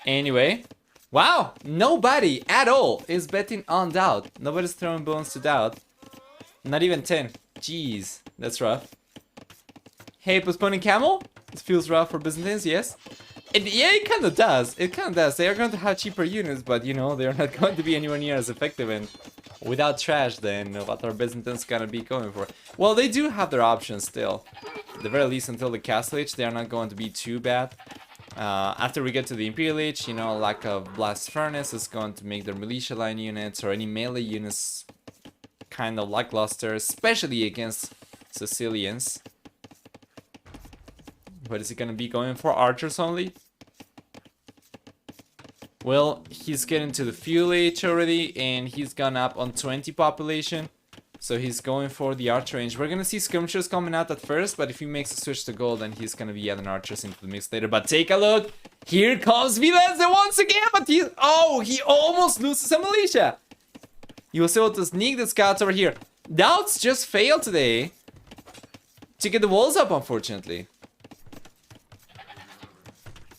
Anyway. Wow! Nobody at all is betting on DauT. Nobody's throwing bones to DauT. Not even 10. Jeez, that's rough. Hey, postponing camel? It feels rough for Byzantines, yes? Yeah, it kind of does. It kind of does. They are going to have cheaper units, but you know, they're not going to be anywhere near as effective. And without trash, then what are Byzantines gonna be going for? Well, they do have their options still. At the very least, until the Castle Age, they are not going to be too bad. After we get to the Imperial Age, you know, lack of Blast Furnace is going to make their militia line units or any melee units kind of lackluster, especially against Sicilians. What is he gonna be going for? Archers only? Well, he's getting to the Fuel Age already, and he's gone up on 20 population. So he's going for the archer range. We're gonna see skirmishers coming out at first, but if he makes a switch to gold, then he's gonna be adding archers into the mix later. But take a look! Here comes Villese once again, but he almost loses a militia! He was able to sneak the scouts over here. DauT's just failed today to get the walls up, unfortunately.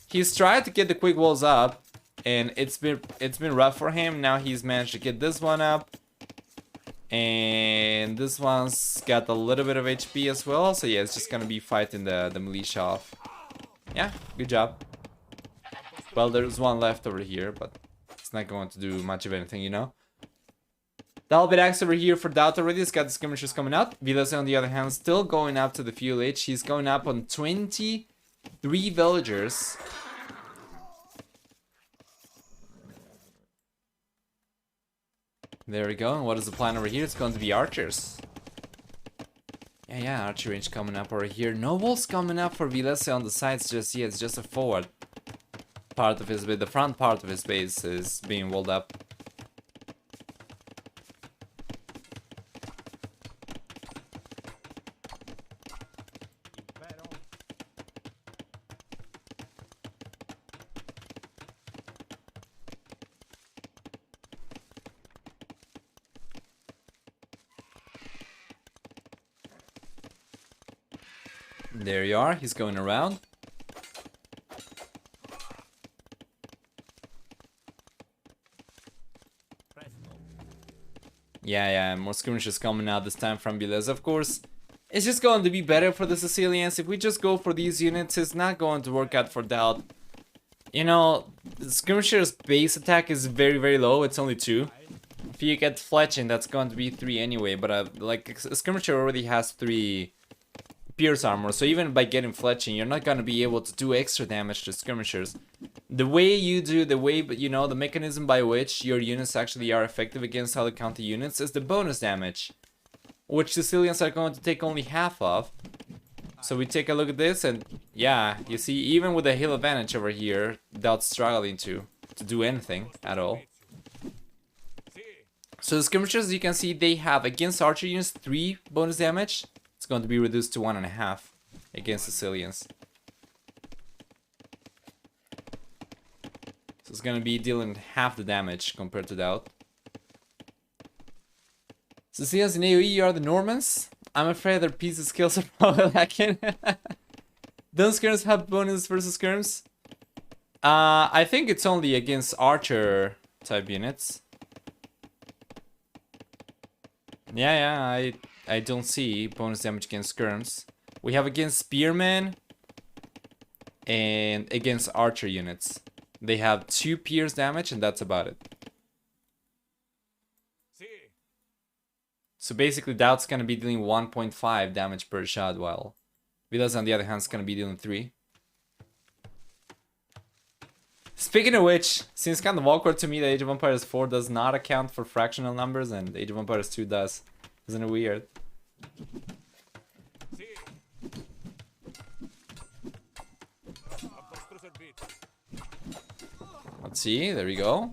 He's tried to get the quick walls up, and it's been rough for him. Now he's managed to get this one up, and this one's got a little bit of HP as well. So yeah, it's just gonna be fighting the militia off. Yeah, good job. Well, there's one left over here, but it's not going to do much of anything, you know. Dalbirax over here for DauT already. He's got the skirmishers coming out. Villese, on the other hand, still going up to the Fuel Age. He's going up on 23 villagers. There we go. And what is the plan over here? It's going to be archers. Yeah, archer range coming up over here. No walls coming up for Villese on the sides just yet. It's just a forward part of his base. The front part of his base is being walled up. There you are, he's going around. Yeah, more skirmishes coming out this time from Villese, of course. It's just going to be better for the Sicilians. If we just go for these units, it's not going to work out for DauT. You know, the skirmisher's base attack is very low, it's only 2. If you get fletching, that's going to be 3 anyway, but like a skirmisher already has 3 pierce armor, so even by getting fletching, you're not gonna be able to do extra damage to skirmishers. The way you do, you know, the mechanism by which your units actually are effective against other counter units is the bonus damage, which Sicilians are going to take only half of. So we take a look at this, and yeah, you see, even with the hill advantage over here, DauT's struggling to do anything at all. So the skirmishers, as you can see, they have against archer units 3 bonus damage. It's going to be reduced to 1.5 against Sicilians. So it's going to be dealing half the damage compared to DauT. Sicilians in AoE are the Normans. I'm afraid their piece of skills are probably lacking. Don't skirms have bonus versus skirms? I think it's only against archer type units. Yeah, I don't see bonus damage against skirms. We have against spearmen and against archer units. They have 2 pierce damage and that's about it. So basically DauT's gonna be dealing 1.5 damage per shot, while Villese on the other hand is gonna be dealing 3. Speaking of which, seems kind of awkward to me that Age of Empires 4 does not account for fractional numbers and Age of Empires 2 does. Isn't it weird? Let's see, there we go.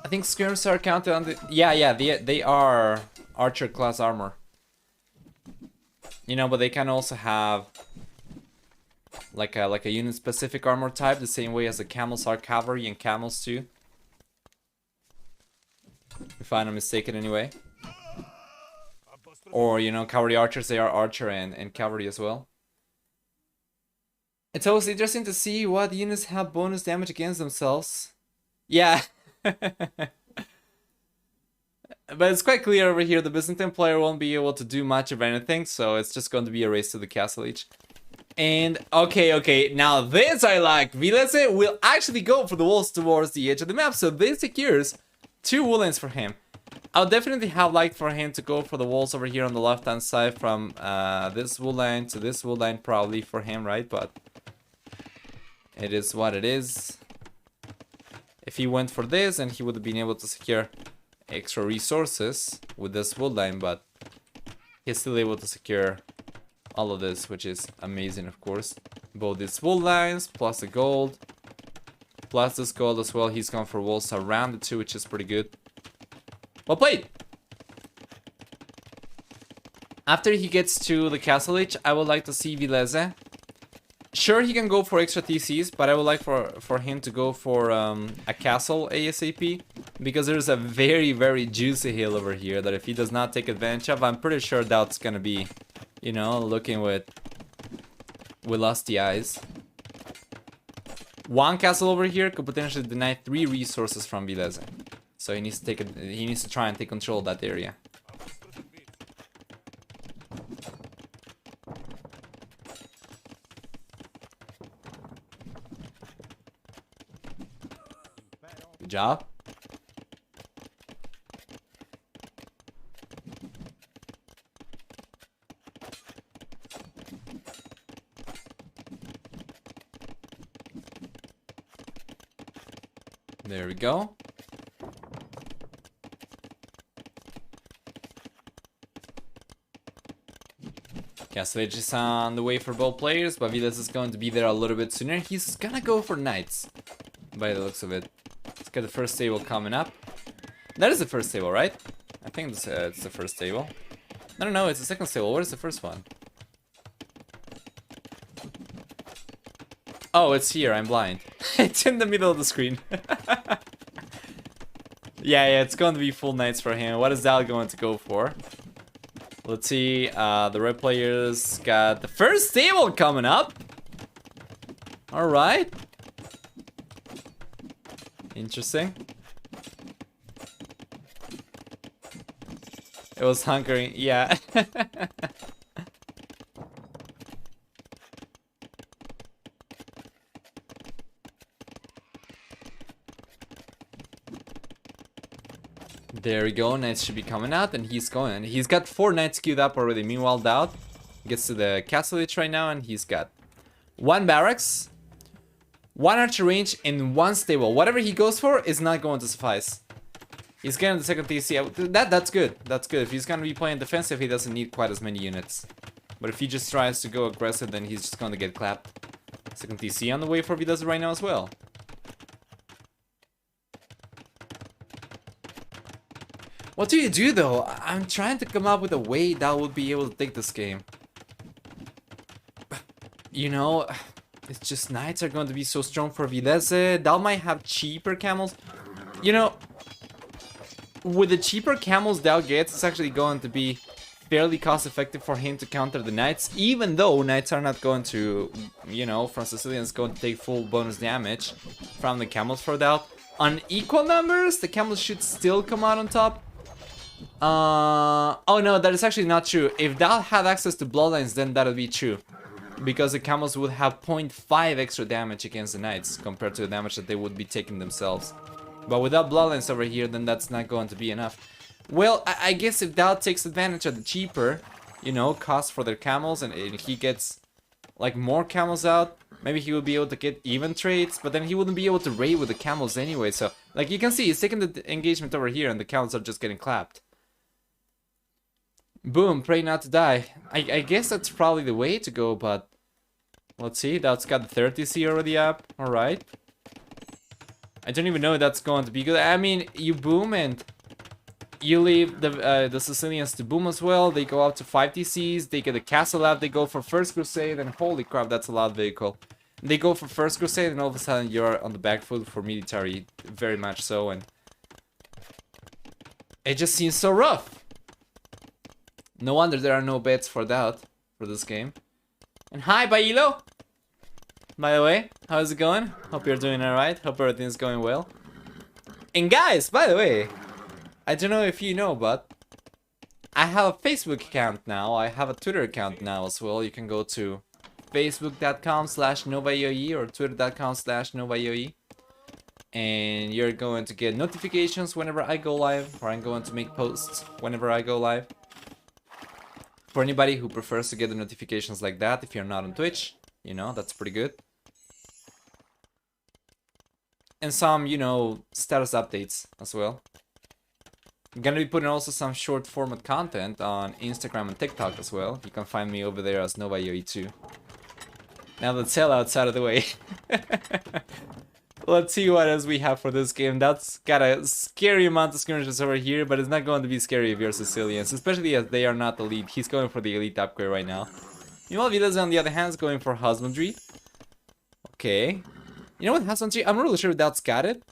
I think skirms are counted on the... Yeah, they are archer class armor. You know, but they can also have like a unit specific armor type, the same way as the camels are cavalry and camels too. If I'm not mistaken anyway. Or, you know, cavalry archers, they are archer and cavalry as well. It's always interesting to see what units have bonus damage against themselves. Yeah. But it's quite clear over here the Byzantine player won't be able to do much of anything, so it's just going to be a race to the castle age. And okay, now this I like. Villese will actually go for the walls towards the edge of the map, so this secures 2 wool lines for him. I would definitely have liked for him to go for the walls over here on the left hand side from this wool line to this wool line, probably for him, right? But it is what it is. If he went for this, then he would have been able to secure extra resources with this wool line, but he's still able to secure all of this, which is amazing, of course. Both these wool lines, plus the gold, plus this gold as well. He's gone for walls around the 2, which is pretty good. Well played! After he gets to the castle age, I would like to see Villese. Sure, he can go for extra TCs, but I would like for him to go for a castle ASAP. Because there's a very juicy hill over here that if he does not take advantage of, I'm pretty sure DauT's gonna be, you know, looking with lusty eyes. 1 castle over here could potentially deny 3 resources from Villese. So he needs to try and take control of that area. Good job. There we go. Castle Age is on the way for both players, but Villese is going to be there a little bit sooner. He's gonna go for knights, by the looks of it. Let's get the first table coming up. That is the first table, right? I think it's the first table. No, it's the second table. What is the first one? Oh, it's here. I'm blind. It's in the middle of the screen. Yeah, it's going to be full knights for him. What is Dal going to go for? Let's see. The red players got the first table coming up. All right. Interesting. It was hunkering. Yeah. There we go, knights should be coming out, and he's going. He's got 4 knights queued up already. Meanwhile, DauT gets to the castle age right now, and he's got 1 barracks, 1 archer range, and 1 stable. Whatever he goes for is not going to suffice. He's getting the second TC. That's good. That's good. If he's going to be playing defensive, he doesn't need quite as many units. But if he just tries to go aggressive, then he's just going to get clapped. Second TC on the way for Villese right now as well. What do you do though? I'm trying to come up with a way that would be able to take this game. You know, it's just knights are going to be so strong for Villese. DauT might have cheaper camels. You know, with the cheaper camels DauT gets, it's actually going to be fairly cost effective for him to counter the knights, even though knights are not going to, you know, from Sicilians going to take full bonus damage from the camels for DauT. On equal numbers, the camels should still come out on top. Oh no, that is actually not true. If DauT had access to bloodlines, then that would be true. Because the camels would have 0.5 extra damage against the knights compared to the damage that they would be taking themselves. But without bloodlines over here, then that's not going to be enough. Well, I guess if DauT takes advantage of the cheaper, you know, cost for their camels, and he gets like more camels out, maybe he will be able to get even trades, but then he wouldn't be able to raid with the camels anyway. So, like you can see, he's taking the engagement over here, and the camels are just getting clapped. Boom, pray not to die. I guess that's probably the way to go, but let's see. DauT's got the 30C already up. Alright. I don't even know if that's going to be good. I mean, you boom and you leave the Sicilians to boom as well. They go up to 5 TCs. They get a castle up. They go for First Crusade, and holy crap, that's a lot of vehicle. They go for First Crusade, and all of a sudden you're on the back foot for military. Very much so, and it just seems so rough. No wonder there are no bets for DauT for this game. And hi, Bailo! By the way, how's it going? Hope you're doing alright. Hope everything's going well. And guys, by the way, I don't know if you know, but I have a Facebook account now. I have a Twitter account now as well. You can go to facebook.com/NovaEOE or twitter.com/NovaEOE. And you're going to get notifications whenever I go live, or I'm going to make posts whenever I go live. For anybody who prefers to get the notifications like that, if you're not on Twitch, you know, that's pretty good. And some, you know, status updates as well. I'm gonna be putting also some short format content on Instagram and TikTok as well. You can find me over there as NovaEOE2. Now let's sail outside of the way. Let's see what else we have for this game. That's got a scary amount of skirmishes over here, but it's not going to be scary if you're Sicilians, especially as they are not elite. He's going for the elite upgrade right now. Meanwhile, Villese on the other hand is going for husbandry. Okay. You know what, husbandry? I'm not really sure if DauT's got it.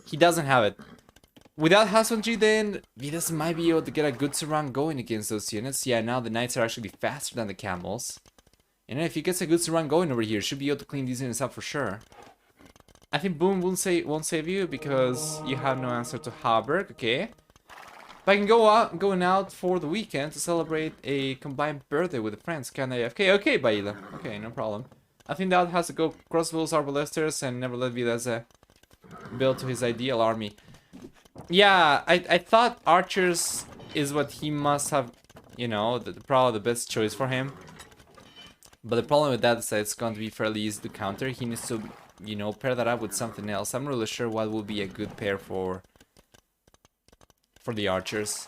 He doesn't have it. Without husbandry, then Villese might be able to get a good surround going against those units. Yeah, now the knights are actually faster than the camels. And if he gets a good surround going over here, should be able to clean these units up for sure. I think Boom won't save you because you have no answer to Harburg. Okay. But I can going out for the weekend to celebrate a combined birthday with friends. Can I? Okay, Baila. Okay, no problem. I think DauT has to go crossbows, arbalesters, and never let Villese build to his ideal army. Yeah, I thought archers is what he must have, you know, probably the best choice for him. But the problem with that is that it's going to be fairly easy to counter. He needs to, you know, pair that up with something else. I'm not really sure what would be a good pair for the archers.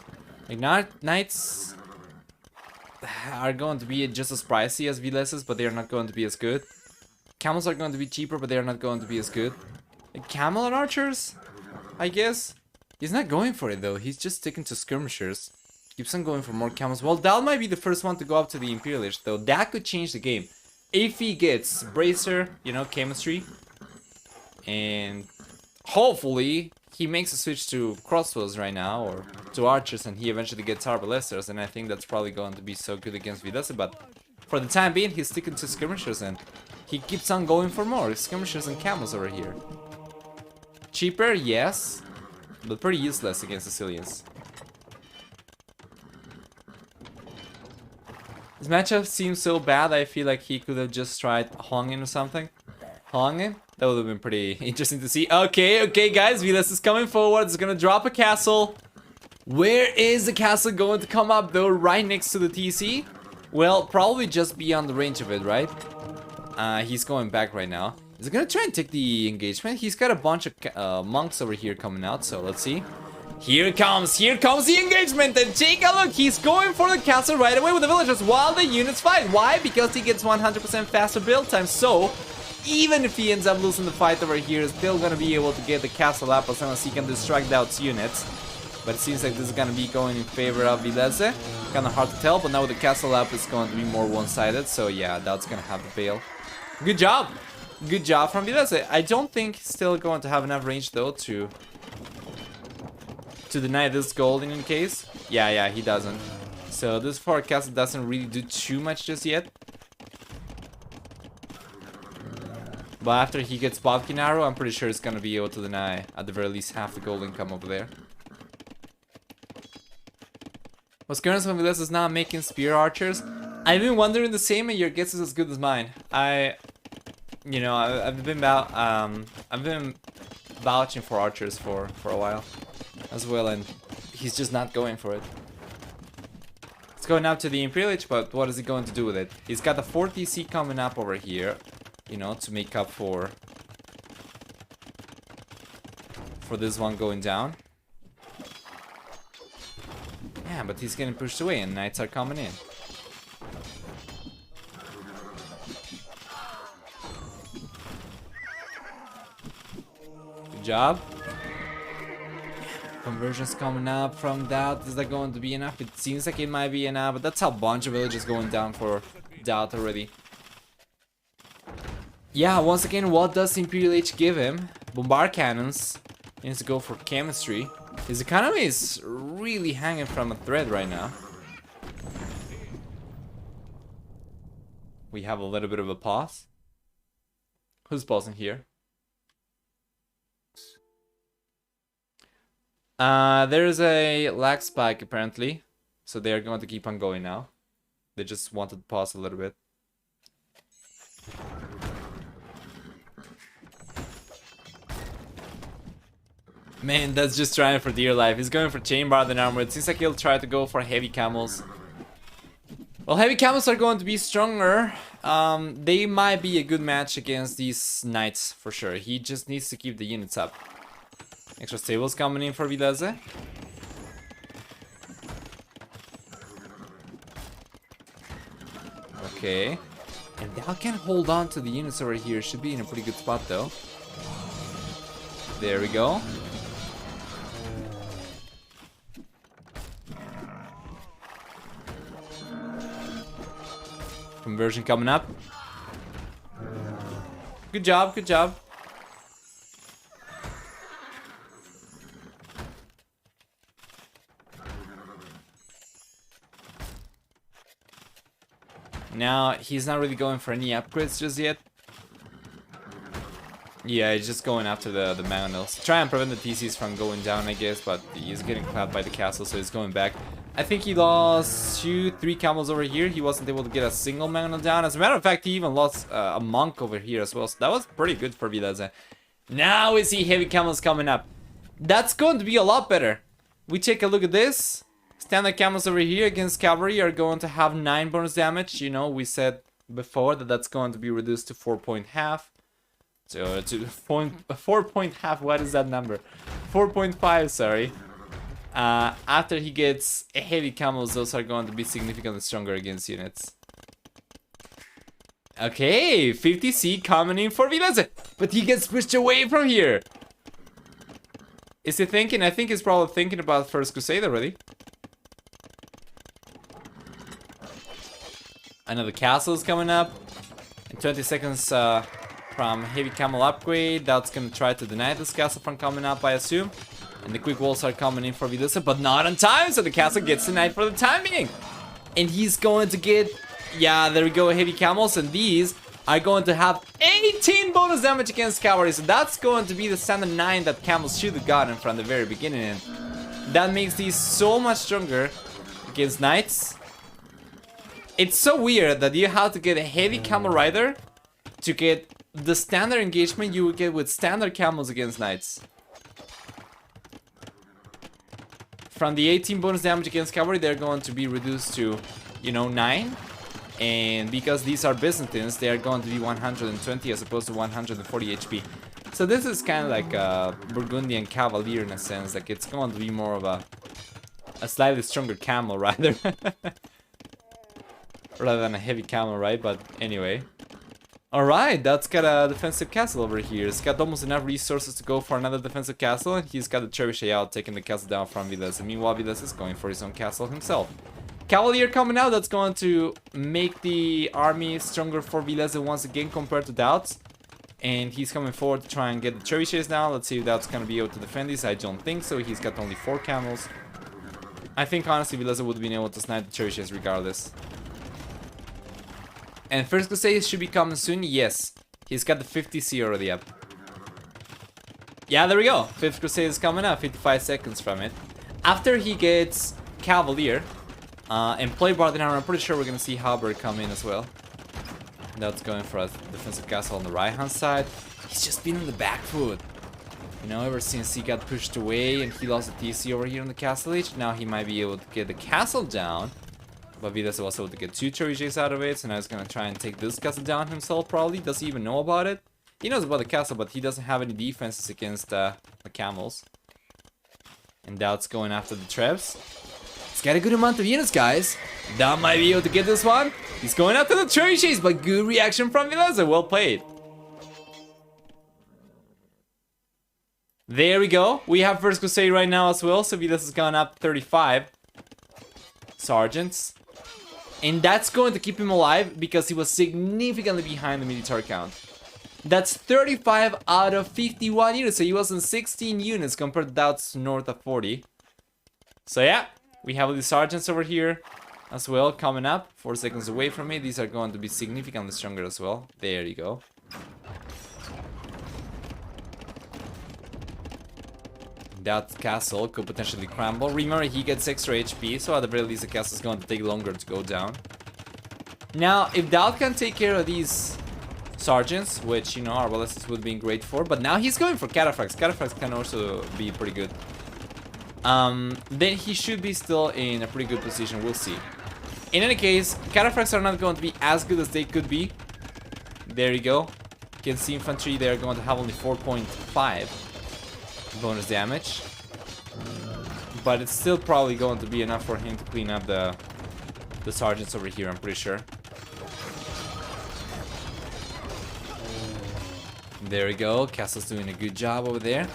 Like, knights are going to be just as pricey as Villeses, but they are not going to be as good. Camels are going to be cheaper, but they are not going to be as good. Like, camel and archers, I guess. He's not going for it though. He's just sticking to skirmishers. Keeps on going for more camels. Well, DauT might be the first one to go up to the Imperialish, though. That could change the game. If he gets Bracer, you know, chemistry, and hopefully he makes a switch to crossbows right now, or to archers, and he eventually gets arbalesters, and I think that's probably going to be so good against Villese, but for the time being, he's sticking to skirmishers, and he keeps on going for more skirmishers and camels over here. Cheaper, yes, but pretty useless against Sicilians. This matchup seems so bad, I feel like he could have just tried Hongin or something. Hongin? That would have been pretty interesting to see. Okay, guys, Villese is coming forward. It's gonna drop a castle. Where is the castle going to come up, though? Right next to the TC? Well, probably just beyond the range of it, right? He's going back right now. Is he gonna try and take the engagement? He's got a bunch of monks over here coming out, so let's see. Here comes the engagement, and take a look, he's going for the castle right away with the villagers while the units fight. Why? Because he gets 100% faster build time, so even if he ends up losing the fight over here, he's still gonna be able to get the castle up as long as he can distract DauT's units. But it seems like this is gonna be going in favor of Villese. Kinda hard to tell, but now with the castle up, it's going to be more one-sided, so yeah, DauT's gonna have the bail. Good job! Good job from Villese. I don't think he's still going to have enough range, though, to to deny this gold in any case. Yeah, he doesn't. So this forward castle doesn't really do too much just yet. But after he gets Bodkin Arrow, I'm pretty sure it's gonna be able to deny at the very least half the gold income over there. Was Currents when Villese is not making spear archers? I've been wondering the same, and your guess is as good as mine. I've been vouching for archers for a while as well, and he's just not going for it. It's going up to the Imperial Age, but what is he going to do with it? He's got the 4th DC coming up over here, you know, to make up for this one going down. Yeah, but he's getting pushed away and knights are coming in. Good job. Conversions coming up from DauT. Is that going to be enough? It seems like it might be enough, but that's a bunch of villages going down for DauT already. Yeah, once again, what does Imperial Age give him? Bombard cannons. He needs to go for chemistry. His economy is really hanging from a thread right now. We have a little bit of a pause. Who's pausing here? There's a lag spike apparently, so they are going to keep on going now. They just wanted to pause a little bit. Man, that's just trying for dear life. He's going for chain bar than armor. It seems like he'll try to go for heavy camels. Well, heavy camels are going to be stronger. They might be a good match against these knights for sure. He just needs to keep the units up. Extra stables coming in for Villese. Okay. And DauT can hold on to the units over here. Should be in a pretty good spot though. There we go. Conversion coming up. Good job, good job. Now, he's not really going for any upgrades just yet. Yeah, he's just going after the Mangonels. Try and prevent the TCs from going down, I guess, but he's getting clapped by the castle, so he's going back. I think he lost 2-3 camels over here. He wasn't able to get a single Mangonel down. As a matter of fact, he even lost a monk over here as well, so that was pretty good for Villese. Now we see heavy camels coming up. That's going to be a lot better. We take a look at this. Standard camels over here against cavalry are going to have 9 bonus damage. You know, we said before that that's going to be reduced to 4.5. So to 4.5, what is that number? 4.5, sorry. After he gets heavy camels, those are going to be significantly stronger against units. Okay, 50C coming in for Villese, but he gets pushed away from here. Is he thinking? I think he's probably thinking about First Crusade already. Another castle is coming up. In 20 seconds from heavy camel upgrade, that's gonna try to deny this castle from coming up, I assume. And the quick walls are coming in for Villese, but not on time, so the castle gets denied for the time being. And he's going to get, yeah, there we go, heavy camels, and these are going to have 18 bonus damage against cavalry, so that's going to be the standard 9 that camels should have gotten from the very beginning, and that makes these so much stronger against knights. It's so weird that you have to get a heavy camel rider to get the standard engagement you would get with standard camels against knights. From the 18 bonus damage against cavalry, they're going to be reduced to, you know, 9. And because these are Byzantines, they are going to be 120 as opposed to 140 HP. So this is kind of like a Burgundian Cavalier in a sense. Like it's going to be more of a slightly stronger camel rider. Rather than a heavy camel, right? But anyway. Alright, that's got a defensive castle over here. It's got almost enough resources to go for another defensive castle, and he's got the Trebuchet out, taking the castle down from Villese. Meanwhile, Villese is going for his own castle himself. Cavalier coming out, that's going to make the army stronger for Villese once again compared to DauT. And he's coming forward to try and get the trebuchets now. Let's see if that's going to be able to defend this. I don't think so. He's got only 4 camels. I think honestly Villese would have been able to snipe the trebuchets regardless. And first crusade should be coming soon. Yes. He's got the 50C already up. Yeah, there we go. 5th crusade is coming up. 55 seconds from it. After he gets Cavalier and play Barden Armor, I'm pretty sure we're going to see Halberd come in as well. That's going for a defensive castle on the right hand side. He's just been on the back foot. You know, ever since he got pushed away and he lost the TC over here on the castle age, now he might be able to get the castle down. But Villese was able to get 2 trebuchets out of it, so now he's gonna try and take this castle down himself probably. Does he even know about it? He knows about the castle, but he doesn't have any defenses against the camels. And DauT's going after the trebs. He's got a good amount of units, guys. DauT might be able to get this one. He's going after the trebuchets, but good reaction from Villese. Well played. There we go. We have First Crusade right now as well, so Villese has gone up 35 sergeants. And that's going to keep him alive because he was significantly behind the military count. That's 35 out of 51 units, so he was on 16 units compared to DauT's north of 40. So yeah, we have all these sergeants over here as well coming up, 4 seconds away from me. These are going to be significantly stronger as well. There you go. That castle could potentially crumble. Remember, he gets extra HP, so at the very least the castle is going to take longer to go down. Now, if DauT can take care of these sergeants, which, you know, our ballistics would be great for, but now he's going for cataphracts. Cataphracts can also be pretty good. Then he should be still in a pretty good position. We'll see. In any case, cataphracts are not going to be as good as they could be. There you go. You can see infantry, they're going to have only 4.5 bonus damage, but it's still probably going to be enough for him to clean up the sergeants over here, I'm pretty sure. There we go. Castle's doing a good job over there.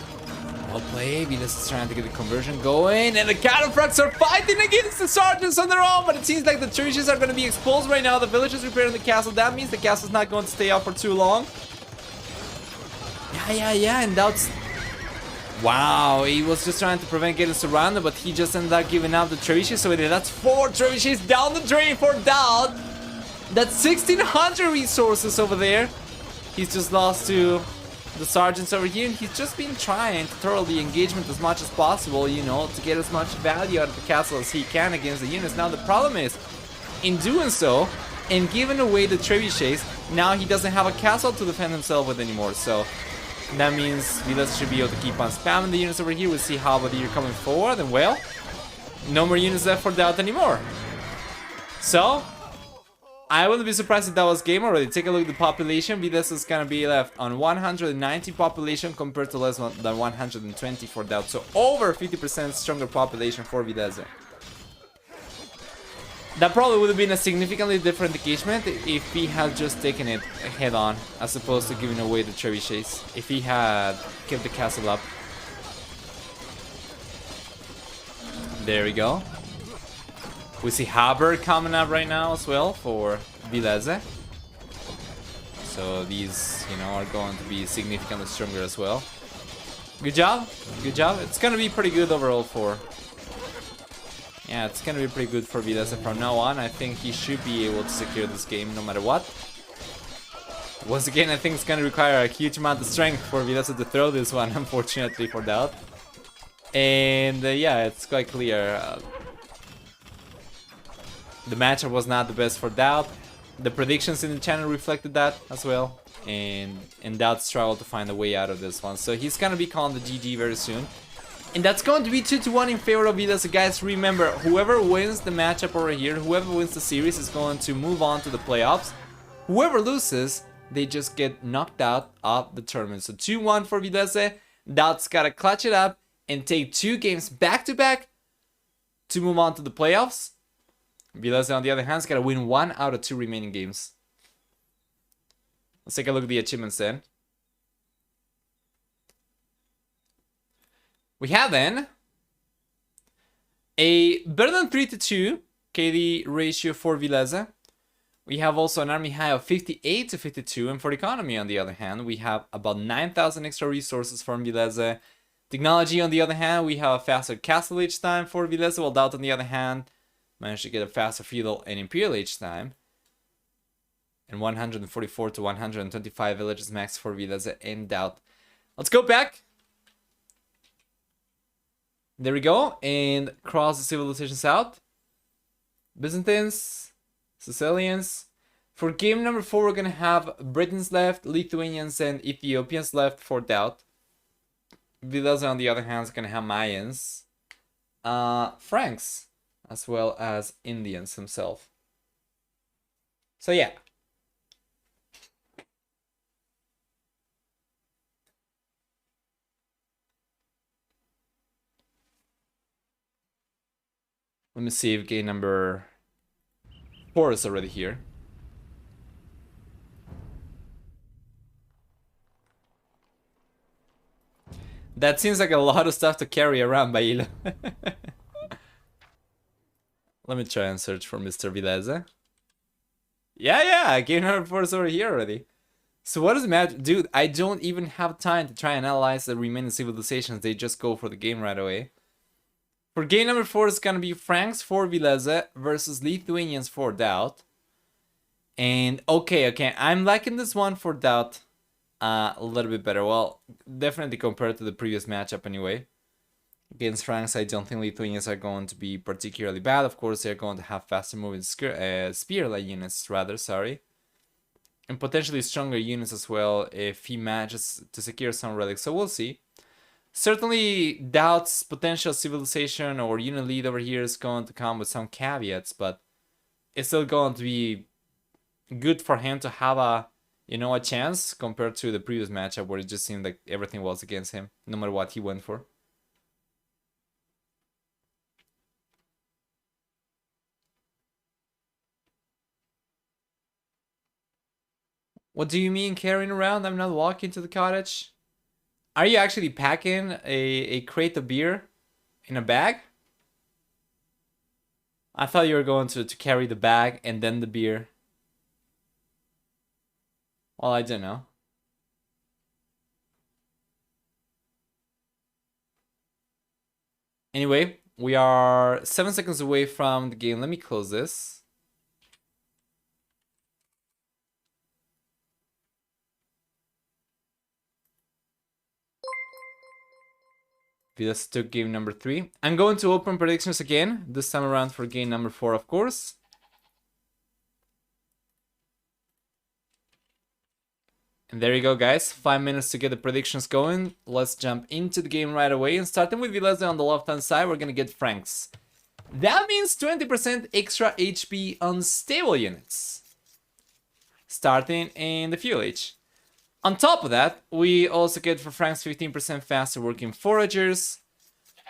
Well played. Villese is trying to get the conversion going, and the cataphracts are fighting against the sergeants on their own, but it seems like the trebuchets are going to be exposed right now. The village is repairing the castle. That means the castle's not going to stay up for too long. Yeah, and DauT's... Wow, he was just trying to prevent getting surrounded, but he just ended up giving up the trebuchets. So that's 4 trebuchets down the drain for DauT. That's 1,600 resources over there. He's just lost to the sergeants over here, and he's just been trying to throw the engagement as much as possible, you know, to get as much value out of the castle as he can against the units. Now the problem is, in doing so, and giving away the trebuchets, now he doesn't have a castle to defend himself with anymore, so... That means Villese should be able to keep on spamming the units over here. We'll see how you're coming forward, and well, no more units left for DauT anymore. So, I wouldn't be surprised if that was game already. Take a look at the population. Villese is gonna be left on 190 population compared to less than 120 for DauT. So over 50% stronger population for Villese. That probably would have been a significantly different engagement if he had just taken it head on, as opposed to giving away the trebuchets. If he had kept the castle up. There we go. We see Halberd coming up right now as well for Villese. So these, you know, are going to be significantly stronger as well. Good job. Good job. It's going to be pretty good overall for... Yeah, it's gonna be pretty good for Villese from now on. I think he should be able to secure this game no matter what. Once again, I think it's gonna require a huge amount of strength for Villese to throw this one, unfortunately for DauT. And yeah, it's quite clear. The matchup was not the best for DauT. The predictions in the channel reflected that as well. And DauT struggled to find a way out of this one. So he's gonna be calling the GG very soon. And that's going to be 2-1 in favor of Villese. Guys, remember, whoever wins the matchup over here, whoever wins the series is going to move on to the playoffs. Whoever loses, they just get knocked out of the tournament. So 2-1 for Villese. DauT's got to clutch it up and take 2 games back-to-back to move on to the playoffs. Villese, on the other hand, has got to win 1 out of 2 remaining games. Let's take a look at the achievements then. We have then a better than 3-2 KD ratio for Villese. We have also an army high of 58 to 52, and for the economy, on the other hand, we have about 9,000 extra resources from Villese. Technology, on the other hand, we have a faster castle age time for Villese, while DauT, on the other hand, managed to get a faster feudal and imperial age time. And 144 to 125 villages max for Villese and DauT. Let's go back. There we go, and cross the civilizations out. Byzantines, Sicilians. For game number 4, we're gonna have Britons left, Lithuanians, and Ethiopians left for DauT. Villese, on the other hand, is gonna have Mayans, Franks, as well as Indians himself. So yeah. Let me see if game number 4 is already here. That seems like a lot of stuff to carry around, Bailo. Let me try and search for Mr. Villese. Yeah, game number 4 is over here already. So what does it matter? Dude, I don't even have time to try and analyze the remaining civilizations. They just go for the game right away. For game number 4, it's gonna be Franks for Villese versus Lithuanians for DauT. And okay, I'm liking this one for DauT a little bit better. Well, definitely compared to the previous matchup anyway. Against Franks, I don't think Lithuanians are going to be particularly bad. Of course, they're going to have faster moving spear-like units, rather, sorry. And potentially stronger units as well if he manages to secure some relics. So we'll see. Certainly, DauT's potential civilization or unit lead over here is going to come with some caveats, but it's still going to be good for him to have a chance compared to the previous matchup where it just seemed like everything was against him, no matter what he went for. What do you mean carrying around? I'm not walking to the cottage. Are you actually packing a crate of beer in a bag? I thought you were going to carry the bag and then the beer. Well, I don't know. Anyway, we are 7 seconds away from the game. Let me close this. Villese took game number 3. I'm going to open predictions again, this time around for game number 4, of course. And there you go, guys. 5 minutes to get the predictions going. Let's jump into the game right away. And starting with Villese on the left-hand side, we're gonna get Franks. That means 20% extra HP on stable units, starting in the fuel age. On top of that, we also get for Franks 15% faster working foragers.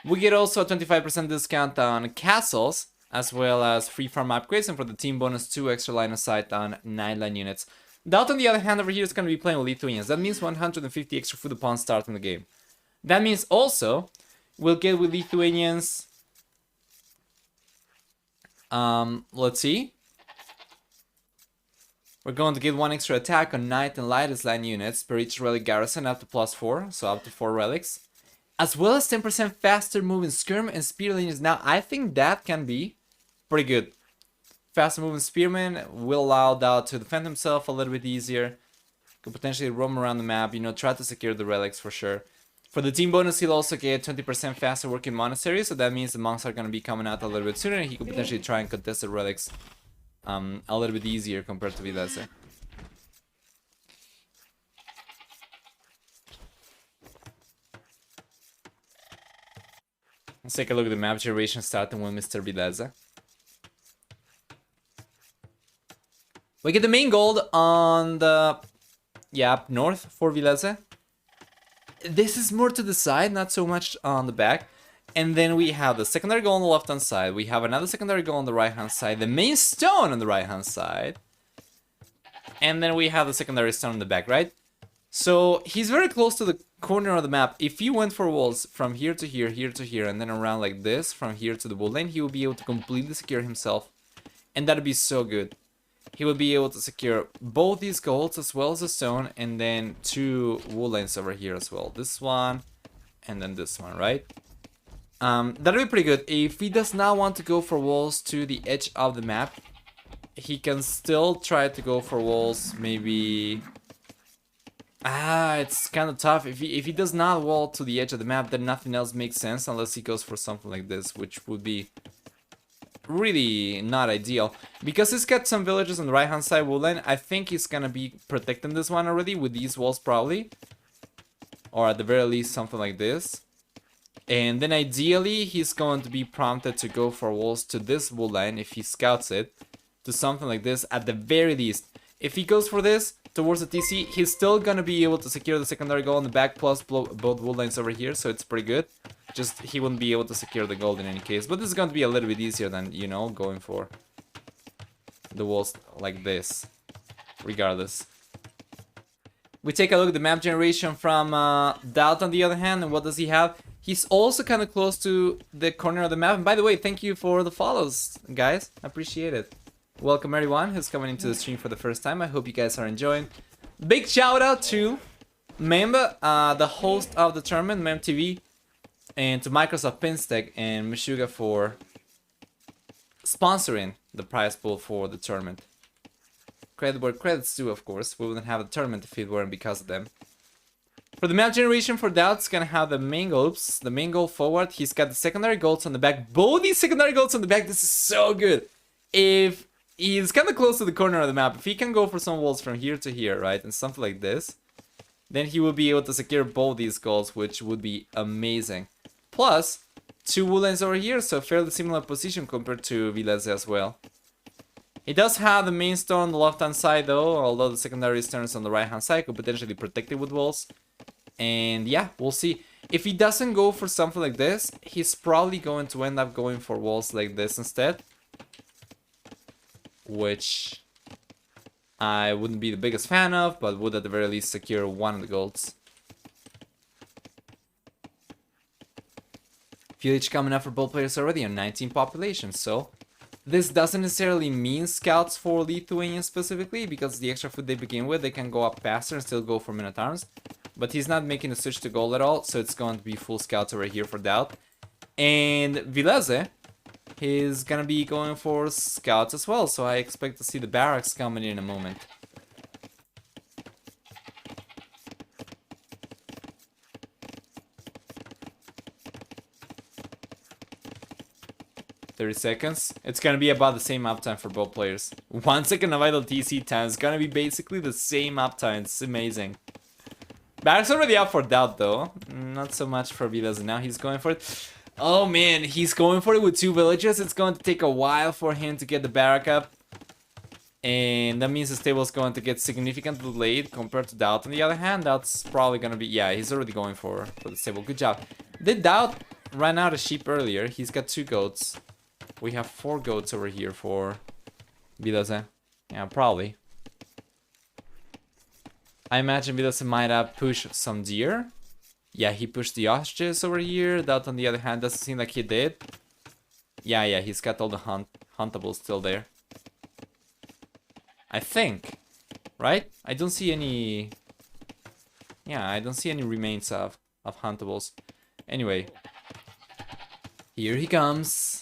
We get also a 25% discount on castles, as well as free farm upgrades, and for the team bonus, 2 extra line of sight on 9-line units. DauT, on the other hand, over here is going to be playing with Lithuanians. That means 150 extra food upon starting the game. That means also, we'll get with Lithuanians... let's see. We're going to get 1 extra attack on Knight and Lightest Line units per each relic garrison up to +4, so up to 4 relics. As well as 10% faster moving skirm and spear units. Now, I think that can be pretty good. Faster moving spearmen will allow DauT to defend himself a little bit easier. Could potentially roam around the map, try to secure the relics for sure. For the team bonus, he'll also get 20% faster working monasteries, so that means the monks are going to be coming out a little bit sooner, and he could potentially try and contest the relics a little bit easier compared to Villese. Let's take a look at the map generation starting with Mr. Villese. We get the main gold on the up north for Villese. This is more to the side, not so much on the back. And then we have the secondary goal on the left hand side. We have another secondary goal on the right hand side. The main stone on the right hand side. And then we have the secondary stone on the back, right? So he's very close to the corner of the map. If he went for walls from here to here, and then around like this, from here to the wood lane, he will be able to completely secure himself. And that'd be so good. he would be able to secure both these golds as well as the stone, and then 2 wool lines over here as well. This one, and then this one, right? That'll be pretty good. If he does not want to go for walls to the edge of the map, he can still try to go for walls, maybe... it's kind of tough. If he does not wall to the edge of the map, then nothing else makes sense unless he goes for something like this, which would be really not ideal. Because he's got some villages on the right hand side woodland, I think he's gonna be protecting this one already with these walls probably. Or at the very least something like this. And then ideally he's going to be prompted to go for walls to this woodland if he scouts it. To something like this at the very least. If he goes for this towards the TC, he's still gonna be able to secure the secondary goal on the back plus both wood lines over here, so it's pretty good. Just he wouldn't be able to secure the gold in any case, but this is going to be a little bit easier than, you know, going for the walls like this, regardless. We take a look at the map generation from DauT on the other hand, and what does he have? He's also kind of close to the corner of the map, and by the way, thank you for the follows, guys, I appreciate it. Welcome everyone who's coming into the stream for the first time. I hope you guys are enjoying. Big shout out to Memba, the host of the tournament, MemTV, and to Microsoft Pinstack and Meshuga for sponsoring the prize pool for the tournament. Credit where credit's due, of course. We wouldn't have the tournament if it weren't because of them. For the map generation for DauT, it's gonna have the main goals, the main goal forward. He's got the secondary goals on the back. Both these secondary goals on the back. This is so good. If he's kind of close to the corner of the map, if he can go for some walls from here to here, right, and something like this, then he will be able to secure both these goals, which would be amazing. Plus, 2 wood lines over here, so fairly similar position compared to Villese as well. He does have the main stone on the left-hand side though, although the secondary stone is on the right-hand side, could potentially protect it with walls. And yeah, we'll see. If he doesn't go for something like this, he's probably going to end up going for walls like this instead. Which I wouldn't be the biggest fan of, but would at the very least secure one of the golds. Village coming up for both players already on 19 population, so this doesn't necessarily mean scouts for Lithuania specifically, because the extra food they begin with, they can go up faster and still go for Minotaurs. But he's not making a switch to gold at all, so it's going to be full scouts over here for DauT. And Villese, he's gonna be going for scouts as well, so I expect to see the barracks coming in a moment. $30. It's gonna be about the same uptime for both players. 1 second of idle TC time is gonna be basically the same uptime. It's amazing. Barracks already up for DauT though. Not so much for Villese. Now he's going for it. Oh man, he's going for it with 2 villages. It's going to take a while for him to get the barrack up. And that means the stable is going to get significantly delayed compared to DauT. On the other hand, that's probably going to be... Yeah, he's already going for the stable. Good job. Did DauT run out of sheep earlier? He's got 2 goats. We have 4 goats over here for Villese. Yeah, probably. I imagine Villese might have pushed some deer. Yeah, he pushed the ostriches over here. DauT on the other hand doesn't seem like he did. Yeah, he's got all the huntables still there. I think. Right? I don't see any... Yeah, I don't see any remains of huntables. Anyway. Here he comes.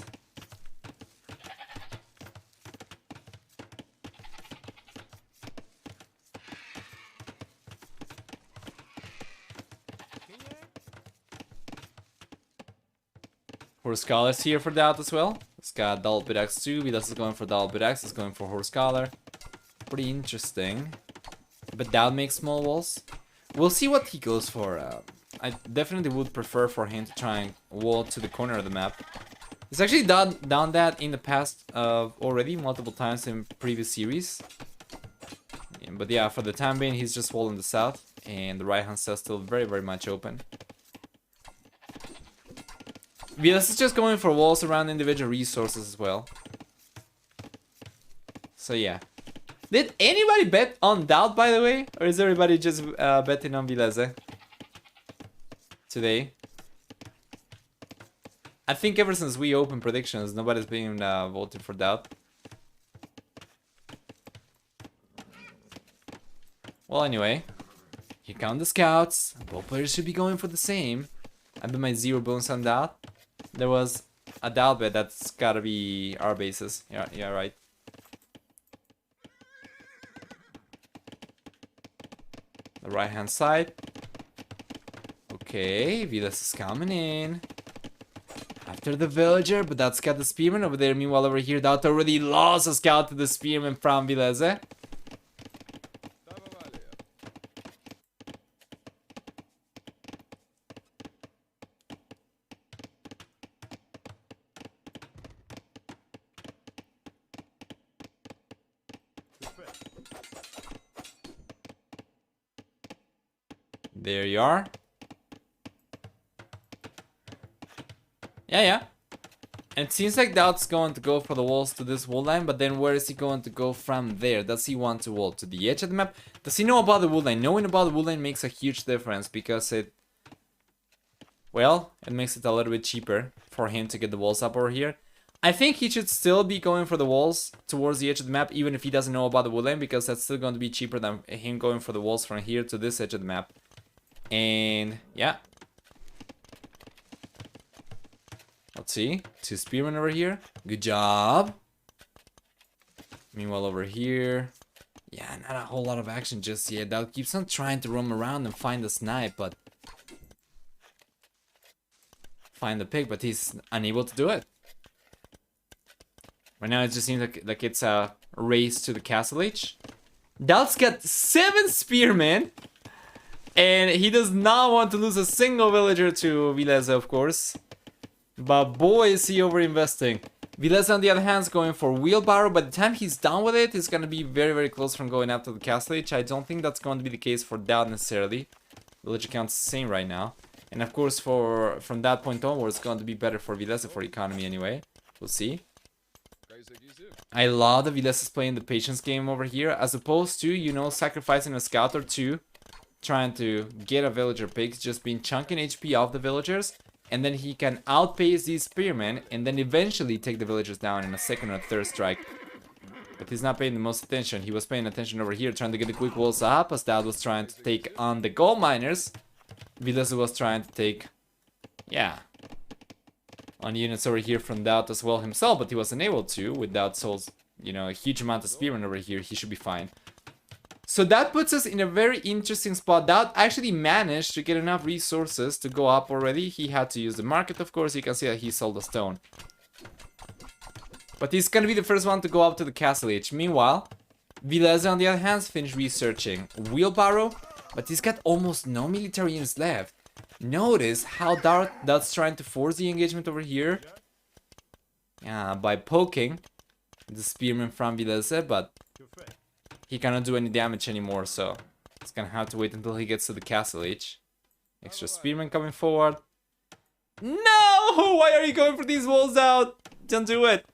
Horse Scholar's here for DauT as well. It's got double pickaxe too. Villese is going for double pickaxe. It's going for Horse Scholar. Pretty interesting. But DauT makes small walls. We'll see what he goes for. I definitely would prefer for him to try and wall to the corner of the map. He's actually done that in the past already multiple times in previous series. Yeah, but yeah, for the time being, he's just walling the south. And the right hand side is still very, very much open. Villese is just going for walls around individual resources as well. So yeah. Did anybody bet on DauT, by the way? Or is everybody just betting on Villese today? I think ever since we opened predictions, nobody's been voting for DauT. Well, anyway, here come the scouts. Both players should be going for the same. I bet my 0 bones on DauT. There was a DauT bet. That's gotta be our bases. Yeah, right. The right hand side. Okay, Villese is coming in. After the villager, but that's got the spearman over there. Meanwhile, over here, DauT already lost a scout to the spearman from Villese. There you are. Yeah. And it seems like DauT's going to go for the walls to this wall line, but then where is he going to go from there? Does he want to wall to the edge of the map? Does he know about the wall line? Knowing about the wall line makes a huge difference because it makes it a little bit cheaper for him to get the walls up over here. I think he should still be going for the walls towards the edge of the map, even if he doesn't know about the wall line, because that's still going to be cheaper than him going for the walls from here to this edge of the map. And yeah. Let's see. 2 spearmen over here. Good job. Meanwhile, over here. Yeah, not a whole lot of action just yet. DauT keeps on trying to roam around and find the snipe, but find the pick, but he's unable to do it. Right now, it just seems like it's a race to the castle age. DauT's got 7 spearmen. And he does not want to lose a single villager to Villese, of course. But boy, is he over-investing. Villese, on the other hand, is going for wheelbarrow. By the time he's done with it, he's going to be very, very close from going up to the castle age. I don't think that's going to be the case for DauT necessarily. Villager count's the same right now. And of course, from that point onwards, it's going to be better for Villese for economy anyway. We'll see. I love that Villese is playing the patience game over here, as opposed to, you know, sacrificing a scout or two, trying to get a villager pick, just being chunking HP off the villagers, and then he can outpace these spearmen and then eventually take the villagers down in a second or third strike. But he's not paying the most attention. He was paying attention over here, trying to get the quick walls up, as DauT was trying to take on the gold miners. Villese was trying to take, yeah, on units over here from DauT as well himself, but he wasn't able to with DauT souls, you know, a huge amount of spearmen over here. He should be fine. So that puts us in a very interesting spot. DauT actually managed to get enough resources to go up already. He had to use the market, of course. You can see that he sold a stone. But he's gonna be the first one to go up to the castle age. Meanwhile, Villese, on the other hand, finished researching wheelbarrow, but he's got almost no military units left. Notice how DauT's trying to force the engagement over here. Yeah, by poking the spearman from Villese, but he cannot do any damage anymore, so he's gonna have to wait until he gets to the castle age. Extra spearman coming forward. No! Why are you going for these walls out? Don't do it.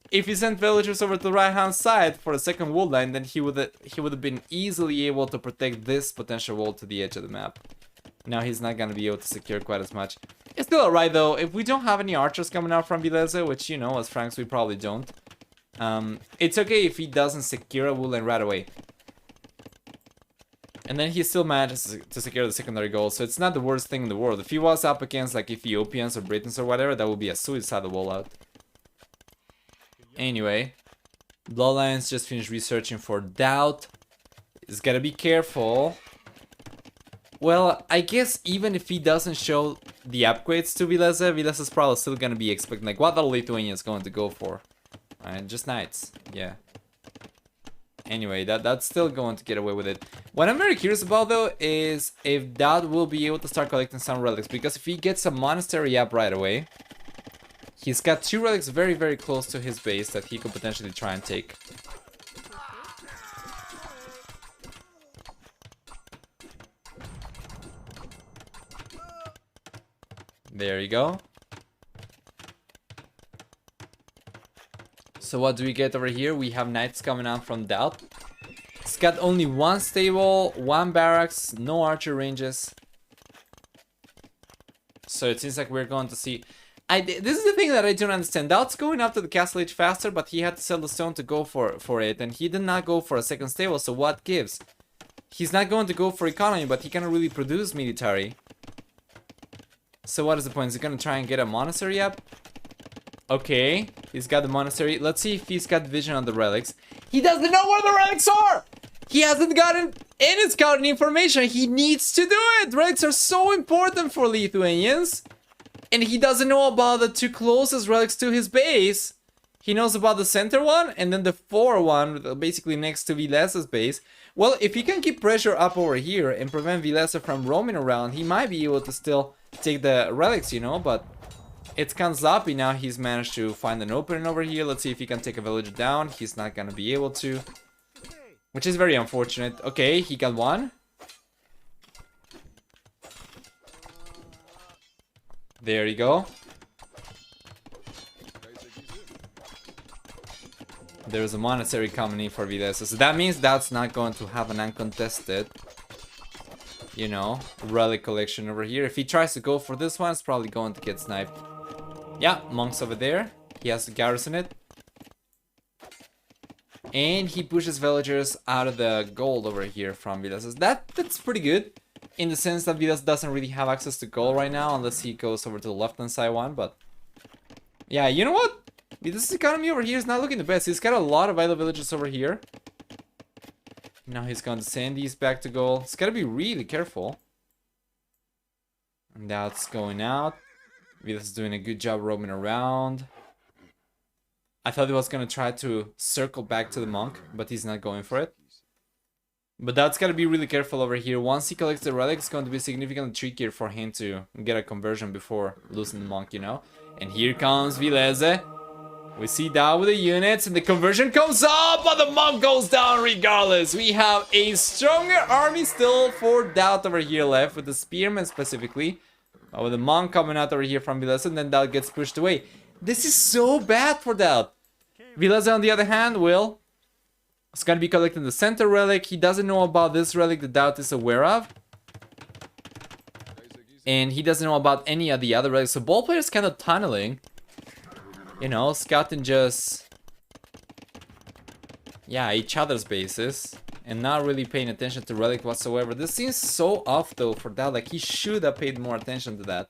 If he sent villagers over to the right hand side for a second wall line, then he would have been easily able to protect this potential wall to the edge of the map. Now he's not gonna be able to secure quite as much. It's still alright though. If we don't have any archers coming out from Villese, which, you know, as Franks we probably don't, it's okay if he doesn't secure a wall line right away. And then he still manages to secure the secondary goal, so it's not the worst thing in the world. If he was up against like Ethiopians or Britons or whatever, that would be a suicidal wall out. Anyway, Bloodlines just finished researching for DauT. He's gotta be careful. Well, I guess even if he doesn't show the upgrades to Villese, Villese is probably still gonna be expecting like what the Lithuania is going to go for. And just knights, yeah. Anyway, that's still going to get away with it. What I'm very curious about though is if DauT will be able to start collecting some relics, because if he gets a monastery up right away, he's got 2 relics very, very close to his base that he could potentially try and take. There you go. So what do we get over here? We have knights coming out from DauT. It's got only 1 stable, 1 barracks, no archer ranges. So it seems like we're going to see... this is the thing that I don't understand. DauT's going up to the castle age faster, but he had to sell the stone to go for it, and he did not go for a second stable, so what gives? He's not going to go for economy, but he cannot really produce military. So what is the point? Is he gonna try and get a monastery up? Okay, he's got the monastery. Let's see if he's got vision on the relics. He doesn't know where the relics are! He hasn't gotten any scouting information. He needs to do it! Relics are so important for Lithuanians. And he doesn't know about the 2 closest relics to his base. He knows about the center one and then the 4 one, basically next to Vilese's base. Well, if he can keep pressure up over here and prevent Villese from roaming around, he might be able to still take the relics, you know, but it's kind of sloppy now. He's managed to find an opening over here. Let's see if he can take a villager down. He's not gonna be able to, which is very unfortunate. Okay, he got one. There you go. There's a monastery coming in for Villese. So that means that's not going to have an uncontested, you know, relic collection over here. If he tries to go for this one, it's probably going to get sniped. Yeah, monks over there. He has to garrison it. And he pushes villagers out of the gold over here from Villese. That's pretty good. In the sense that Villese doesn't really have access to gold right now unless he goes over to the left-hand side one. But yeah, you know what? This economy over here is not looking the best. He's got a lot of idle villages over here. Now he's going to send these back to gold. He's got to be really careful. And that's going out. Villese is doing a good job roaming around. I thought he was going to try to circle back to the monk, but he's not going for it. But that's got to be really careful over here. Once he collects the relic, it's going to be significantly trickier for him to get a conversion before losing the monk, you know. And here comes Villese. We see DauT with the units, and the conversion comes up, but the monk goes down regardless. We have a stronger army still for DauT over here left, with the spearmen specifically. With the monk coming out over here from Villese, and then DauT gets pushed away. This is so bad for DauT. Villese, on the other hand, is going to be collecting the center relic. He doesn't know about this relic that DauT is aware of. And he doesn't know about any of the other relics. So ball players kind of tunneling. You know, scouting just, yeah, each other's bases and not really paying attention to relic whatsoever. This seems so off though for DauT. Like, he should have paid more attention to that.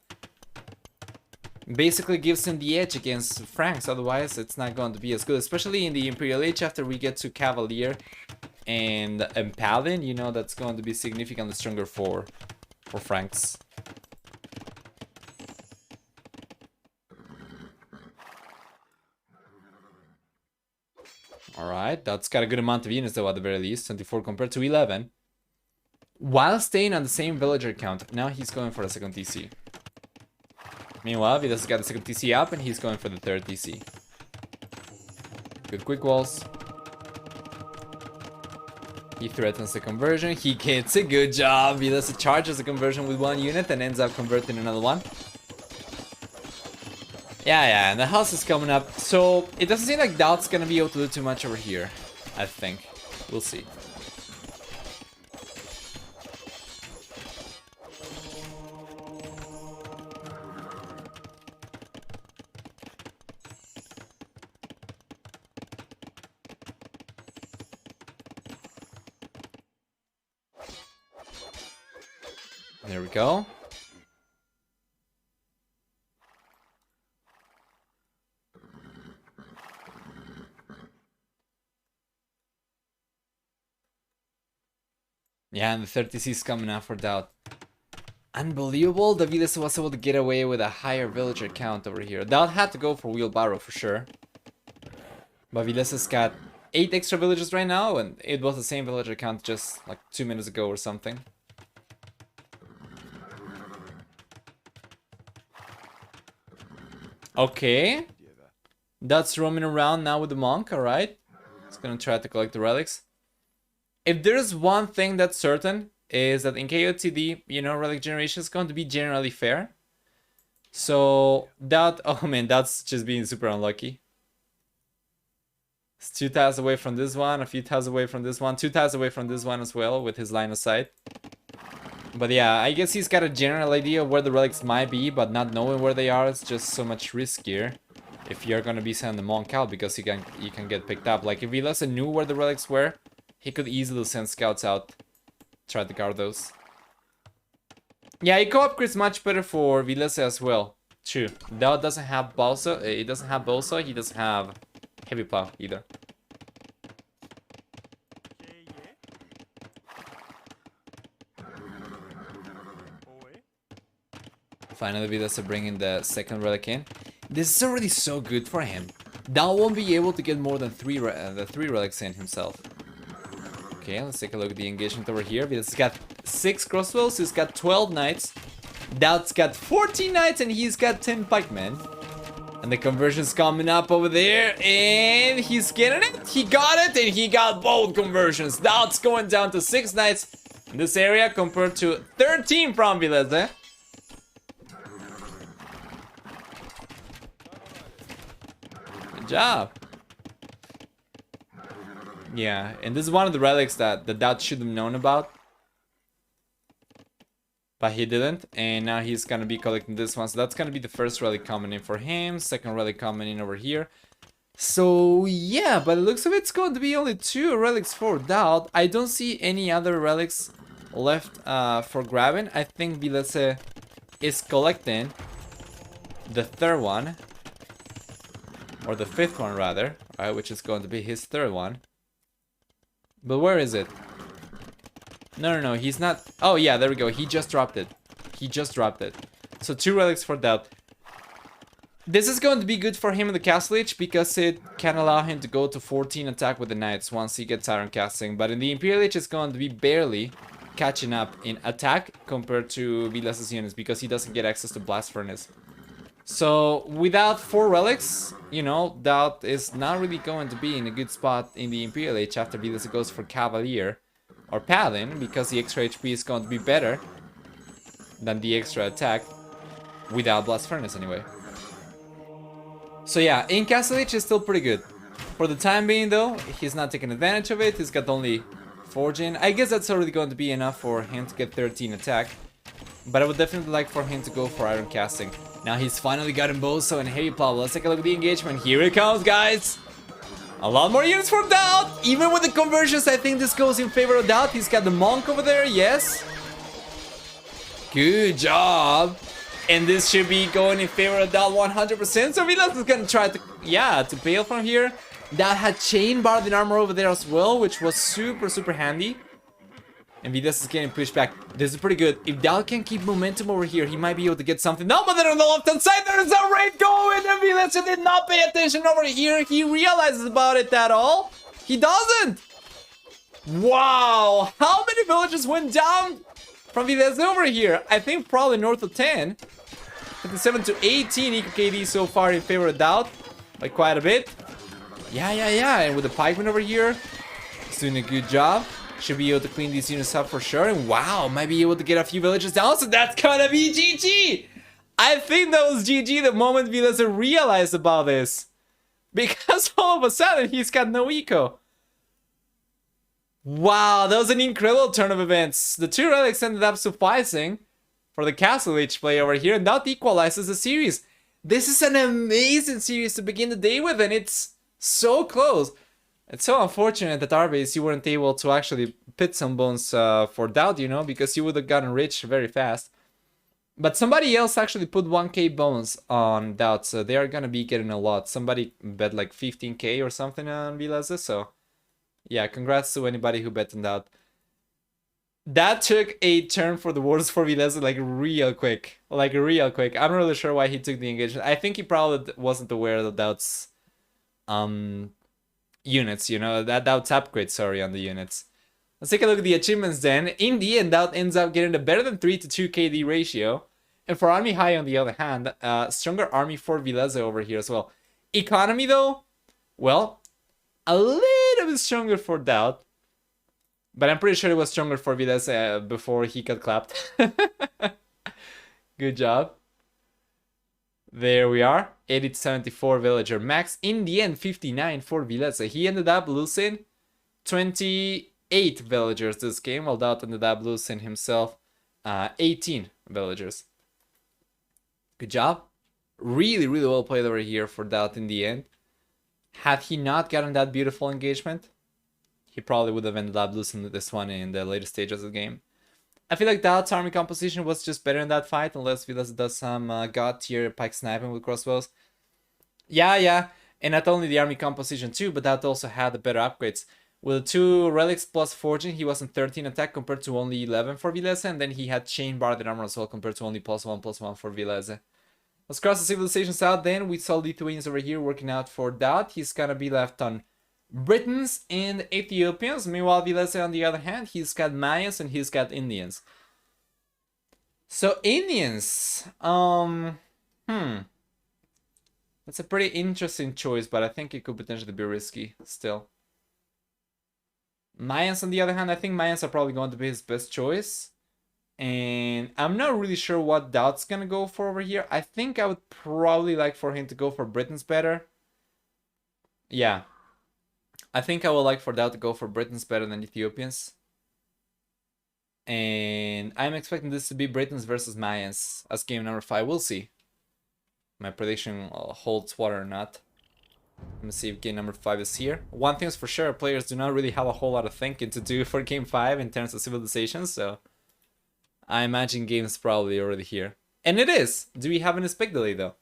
Basically gives him the edge against Franks, otherwise it's not going to be as good. Especially in the Imperial Age, after we get to Cavalier and Paladin, you know, that's going to be significantly stronger for Franks. Alright, that's got a good amount of units though at the very least, 24 compared to 11. While staying on the same villager count, now he's going for a second TC. Meanwhile, Villese got the second TC up and he's going for the third TC. Good quick walls. He threatens the conversion, he gets a good job. Villese charges the conversion with 1 unit and ends up converting another one. Yeah, and the house is coming up. So, it doesn't seem like DauT's gonna be able to do too much over here, I think. We'll see. There we go. Yeah, and the 30C is coming out for DauT. Unbelievable that Villese was able to get away with a higher villager count over here. DauT had to go for wheelbarrow for sure. But Villese's got 8 extra villagers right now, and it was the same villager count just like 2 minutes ago or something. Okay. That's roaming around now with the monk, alright. He's gonna try to collect the relics. If there's one thing that's certain, is that in KOTD, you know, relic generation is going to be generally fair. So, that, oh man, that's just being super unlucky. It's 2 tiles away from this one, a few tiles away from this one, 2 tiles away from this one as well, with his line of sight. But yeah, I guess he's got a general idea of where the relics might be, but not knowing where they are is just so much riskier if you're gonna be sending the monk out, because you can get picked up. Like, if Villese knew where the relics were, he could easily send scouts out try to guard those. Yeah, eco upgrade's much better for Villese as well. True. DauT doesn't have balsa. It doesn't have balsa. He doesn't have heavy plow either. Finally, Villese bringing the second relic in. This is already so good for him. DauT won't be able to get more than three relics in himself. Okay, let's take a look at the engagement over here. Villase's got 6 crossbows. He's got 12 knights. DauT's got 14 knights and he's got 10 pikemen. And the conversion's coming up over there. And he's getting it. He got it and he got both conversions. DauT's going down to 6 knights in this area compared to 13 from Villese. Good job. Yeah, and this is one of the relics that the DauT should have known about. But he didn't, and now he's gonna be collecting this one. So that's gonna be the first relic coming in for him. Second relic coming in over here. So yeah, but it looks like it's going to be only 2 relics for DauT. I don't see any other relics left for grabbing. I think Villese is collecting the 3rd one. Or the 5th one rather, right, which is going to be his 3rd one. But where is it? No, he's not. Oh yeah, there we go. He just dropped it. He just dropped it. So 2 relics for DauT. This is going to be good for him in the Castle Age because it can allow him to go to 14 attack with the Knights once he gets Iron Casting. But in the Imperial Age, it's going to be barely catching up in attack compared to Vilese's units because he doesn't get access to Blast Furnace. So without 4 relics, you know, DauT is not really going to be in a good spot in the Imperial Age after Villese goes for Cavalier or Paladin because the extra HP is going to be better than the extra attack without Blast Furnace anyway. So yeah, in Castle Age is still pretty good. For the time being though, he's not taking advantage of it. He's got only Forging. I guess that's already going to be enough for him to get 13 attack. But I would definitely like for him to go for Iron Casting. Now he's finally gotten Boso and Heavy Plow. Let's take a look at the engagement. Here it comes, guys. A lot more units for DauT. Even with the conversions, I think this goes in favor of DauT. He's got the Monk over there, yes. Good job. And this should be going in favor of DauT 100%. So Villese is going to try to, to bail from here. DauT had Chain Barded Armor over there as well, which was super handy. And Villese is getting pushed back. This is pretty good. If DauT can keep momentum over here, he might be able to get something. No, but then on the left-hand side, there's a raid going. And Villese did not pay attention over here. He realizes about it at all. He doesn't. Wow. How many villages went down from Villese over here? I think probably north of 10. 57 to 18 Eco KD so far in favor of DauT. By quite a bit. Yeah. And with the pikeman over here, he's doing a good job. Should be able to clean these units up for sure. And wow, might be able to get a few villages down. So that's gonna be GG. I think that was GG the moment Villese realized about this. Because all of a sudden, he's got no eco. Wow, that was an incredible turn of events. The 2 relics ended up sufficing for the Castle Age play over here. And that equalizes the series. This is an amazing series to begin the day with. And it's so close. It's so unfortunate that Arbase you weren't able to actually pit some bones for DauT, you know, because you would have gotten rich very fast. But somebody else actually put 1k bones on DauT, so they are gonna be getting a lot. Somebody bet like 15k or something on Villese, so yeah, congrats to anybody who bet on DauT. That took a turn for the worse for Villese like real quick. I'm not really sure why he took the engagement. I think he probably wasn't aware of DauT's units, you know, that DauT's upgrade, sorry, on the units. Let's take a look at the achievements then. In the end, DauT ends up getting a better than 3 to 2 KD ratio. And for Army High, on the other hand, stronger Army for Villese over here as well. Economy, though, well, a little bit stronger for DauT. But I'm pretty sure it was stronger for Villese before he got clapped. Good job. There we are. 80 to 74 villager max. In the end, 59 for Villese. He ended up losing 28 villagers this game, while DauT ended up losing himself 18 villagers. Good job. Really well played over here for DauT in the end. Had he not gotten that beautiful engagement, he probably would have ended up losing this one in the later stages of the game. I feel like DauT's army composition was just better in that fight, unless Villese does some god tier pike sniping with crossbows. Yeah, and not only the army composition too, but DauT also had the better upgrades. With 2 relics plus forging, he was on 13 attack compared to only 11 for Villese, and then he had chain barded armor as well compared to only +1/+1 for Villese. Let's cross the civilizations out then. We saw Lithuanians over here working out for DauT. He's gonna be left on Britons and Ethiopians. Meanwhile, Villese, on the other hand, he's got Mayans and he's got Indians. So Indians, that's a pretty interesting choice, but I think it could potentially be risky still. Mayans, on the other hand, I think Mayans are probably going to be his best choice. And I'm not really sure what DauT's gonna go for over here. I think I would probably like for him to go for Britons better. Yeah. I think I would like for DauT to go for Britons better than Ethiopians. And I'm expecting this to be Britons versus Mayans as game number 5. We'll see. My prediction holds water or not. Let me see if game number 5 is here. One thing is for sure, players do not really have a whole lot of thinking to do for game 5 in terms of civilizations, so I imagine game's probably already here. And it is! Do we have any spec delay though?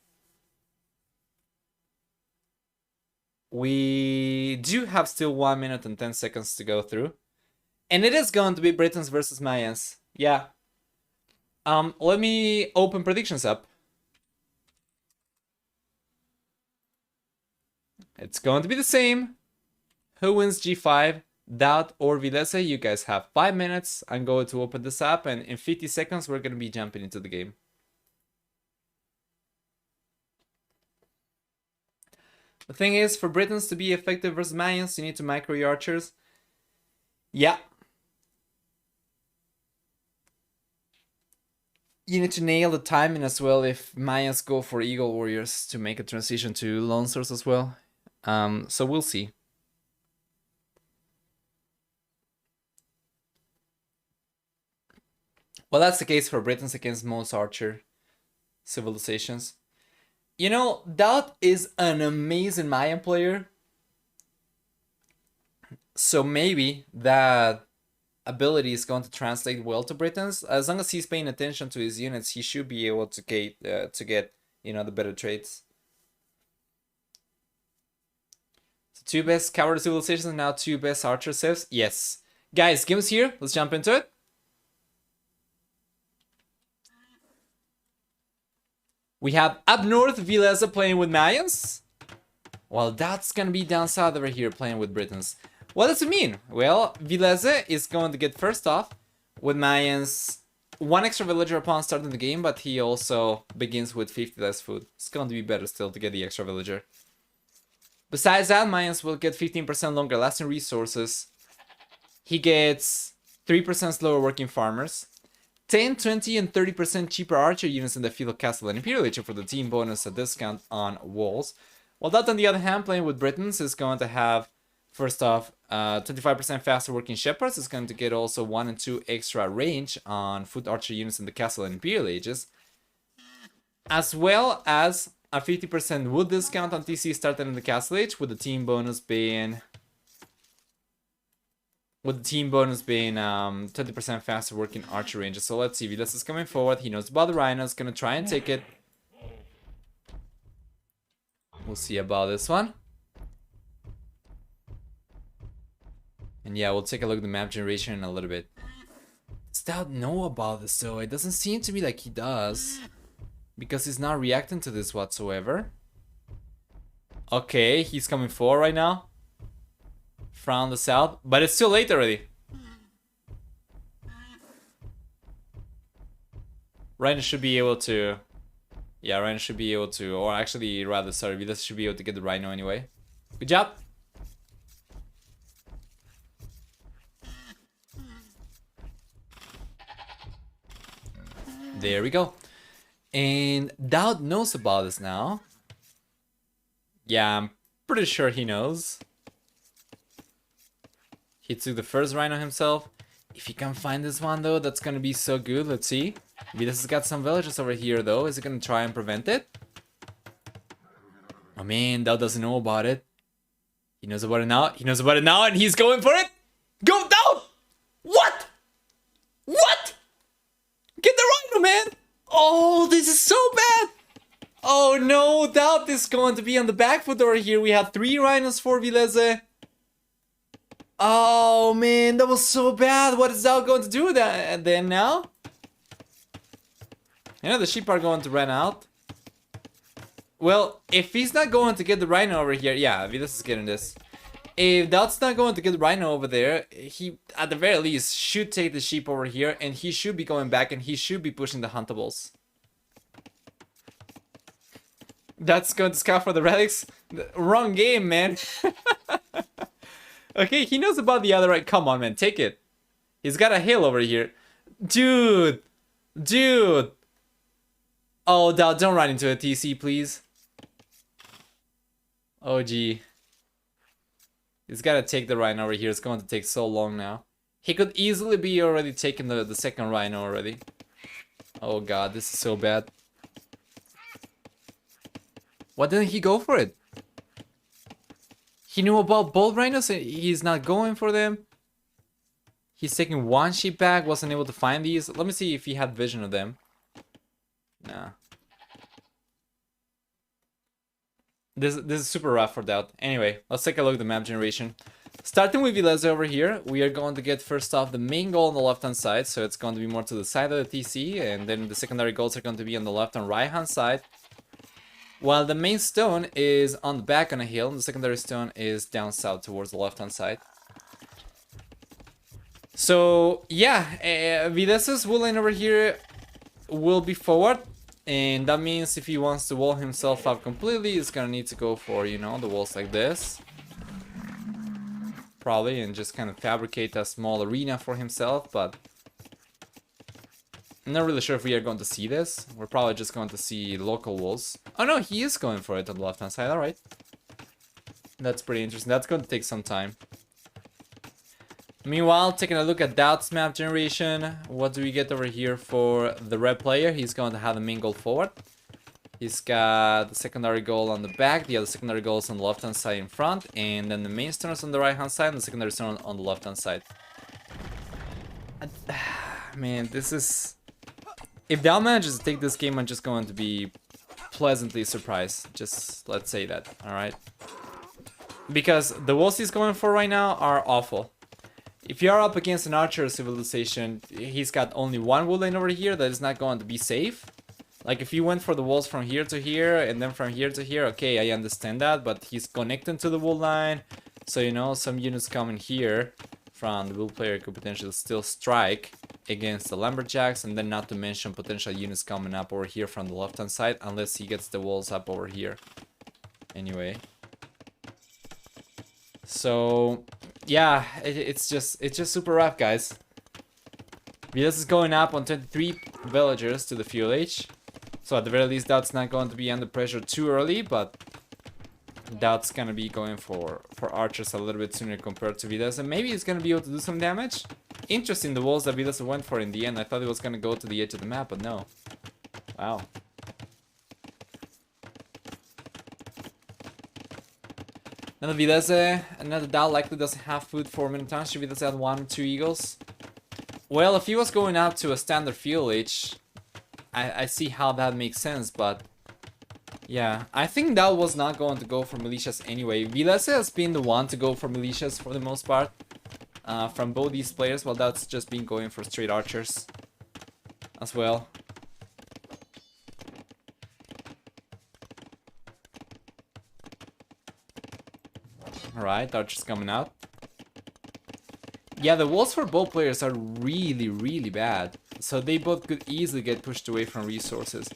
We do have still 1 minute and 10 seconds to go through. And it is going to be Britons versus Mayans. Yeah. Let me open predictions up. It's going to be the same. Who wins G5? DauT or Villese? You guys have 5 minutes. I'm going to open this up, and in 50 seconds we're going to be jumping into the game. The thing is, for Britons to be effective versus Mayans, you need to micro your archers. Yeah. You need to nail the timing as well if Mayans go for Eagle Warriors to make a transition to Lone Stars as well. So we'll see. Well, that's the case for Britons against most archer civilizations. You know, DauT is an amazing Mayan player. So maybe that ability is going to translate well to Britons. As long as he's paying attention to his units, he should be able to get you know, the better traits. So 2 best cavalry civilizations and now 2 best archer civs. Yes. Guys, game's here. Let's jump into it. We have up north Villese playing with Mayans, while DauT's gonna be down south over here playing with Britons. What does it mean? Well, Villese is going to get first off with Mayans 1 extra villager upon starting the game, but he also begins with 50 less food. It's going to be better still to get the extra villager. Besides that, Mayans will get 15% longer lasting resources. He gets 3% slower working farmers. 10, 20, and 30% cheaper archer units in the field of Castle and Imperial Age for the team bonus, a discount on walls. While DauT, on the other hand, playing with Britons is going to have, first off, 25% faster working shepherds. It's going to get also 1 and 2 extra range on foot archer units in the Castle and Imperial Ages, as well as a 50% wood discount on TC started in the Castle Age, with the team bonus being 20% faster working archer ranges. So let's see, Villese is coming forward. He knows about the Rhino. He's gonna try and take it. We'll see about this one. And yeah, we'll take a look at the map generation in a little bit. Does DauT know about this though? It doesn't seem to be like he does, because he's not reacting to this whatsoever. Okay, he's coming forward right now from the south, but it's too late already. Rhino should be able to... Yeah, Rhino should be able to... Or actually, rather, sorry, Villese should be able to get the Rhino anyway. Good job! There we go. And DauT knows about this now. Yeah, I'm pretty sure he knows. He took the first Rhino himself. If he can find this one though, that's gonna be so good. Let's see. Villese has got some villages over here though. Is he gonna try and prevent it? Oh man, DauT doesn't know about it. He knows about it now. He knows about it now and he's going for it. Go down! What? What? Get the rhino, man! Oh, this is so bad! Oh no, DauT is going to be on the back foot over here. We have 3 rhinos for Villese. Oh man, that was so bad. What is DauT going to do with that? And then now? You know, the sheep are going to run out. Well, if he's not going to get the rhino over here, yeah, Villese is getting this. If DauT's not going to get the rhino over there, he, at the very least, should take the sheep over here, and he should be going back, and he should be pushing the huntables. That's going to scout for the relics? Wrong game, man. Okay, he knows about the other right. Come on, man, take it. He's got a hill over here. Dude! Dude! Oh, DauT, don't run into a TC, please. Oh, gee. He's got to take the rhino over here. It's going to take so long now. He could easily be already taking the second rhino already. Oh, God, this is so bad. Why didn't he go for it? He knew about both rhinos and he's not going for them. He's taking 1 sheep back, wasn't able to find these. Let me see if he had vision of them. Nah. This is super rough for DauT. Anyway, let's take a look at the map generation. Starting with Villese over here, we are going to get first off the main goal on the left hand side. So it's going to be more to the side of the TC. And then the secondary goals are going to be on the left and right hand side. While the main stone is on the back on a hill, and the secondary stone is down south towards the left-hand side. So, yeah, Villese's wood lane over here will be forward. And that means if he wants to wall himself up completely, he's gonna need to go for, you know, the walls like this. Probably, and just kind of fabricate a small arena for himself, but... I'm not really sure if we are going to see this. We're probably just going to see local walls. Oh no, he is going for it on the left hand side, alright. That's pretty interesting. That's going to take some time. Meanwhile, taking a look at DauT's map generation. What do we get over here for the red player? He's going to have the main goal forward. He's got the secondary goal on the back. The other secondary goal is on the left hand side in front. And then the main stone is on the right hand side and the secondary stone on the left hand side. Man, this is... If DauT manages to take this game, I'm just going to be pleasantly surprised. Just let's say that, alright? Because the walls he's going for right now are awful. If you are up against an archer civilization, he's got only 1 wood lane over here that is not going to be safe. Like if you went for the walls from here to here and then from here to here, okay, I understand that, but he's connecting to the wood line. So, you know, some units coming here from the wood player could potentially still strike against the lumberjacks, and then not to mention potential units coming up over here from the left hand side, unless he gets the walls up over here. Anyway, so yeah, it's just super rough, guys. Villese is going up on 23 villagers to the fuel age, so at the very least DauT's not going to be under pressure too early, but DauT's gonna be going for archers a little bit sooner compared to Villese, and maybe he's gonna be able to do some damage. Interesting, the walls that Villese went for in the end. I thought it was gonna go to the edge of the map, but no. Wow. Another Villese, another DauT likely doesn't have food for Minotaurs. Should Villese had 1 or 2 eagles? Well, if he was going out to a standard fuel age, I see how that makes sense, but... Yeah, I think DauT was not going to go for militias anyway. Villese has been the one to go for militias for the most part. From both these players, while DauT's just been going for straight archers as well. Alright, archers coming out. Yeah, the walls for both players are really, really bad. So they both could easily get pushed away from resources.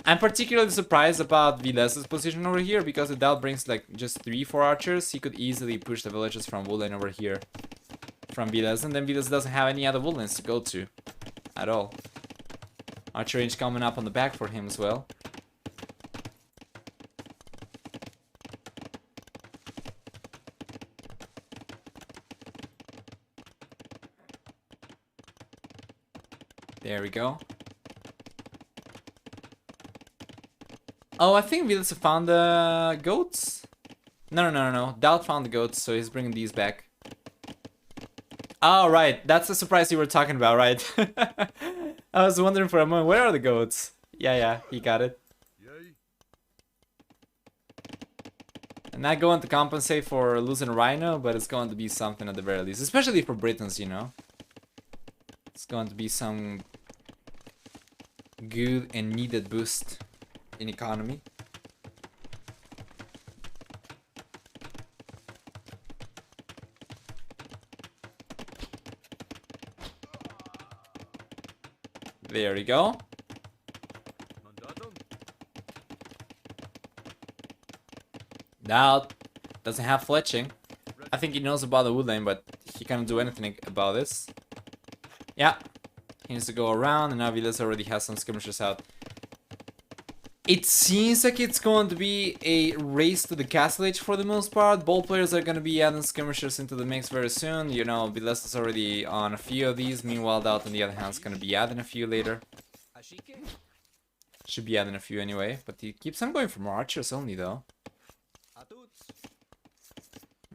I'm particularly surprised about Villese's position over here, because if DauT brings like just 3-4 archers, he could easily push the villages from wood lane over here. From Villese, and then Villese doesn't have any other woodlands to go to at all. Archer range coming up on the back for him as well. There we go. Oh, I think Villese found the goats. No. DauT found the goats, so he's bringing these back. Oh, right. That's the surprise you were talking about, right? I was wondering for a moment, where are the goats? Yeah, he got it. And not going to compensate for losing a rhino, but it's going to be something at the very least. Especially for Britons, you know. It's going to be some good and needed boost in economy. There we go. DauT doesn't have fletching. I think he knows about the wood lane, but he can't do anything about this. Yeah, he needs to go around, and now Villese already has some skirmishers out. It seems like it's going to be a race to the castle age for the most part. Both players are going to be adding skirmishers into the mix very soon. You know, Villese is already on a few of these. Meanwhile, DauT on the other hand is going to be adding a few later. Should be adding a few anyway, but he keeps on going for more archers only though.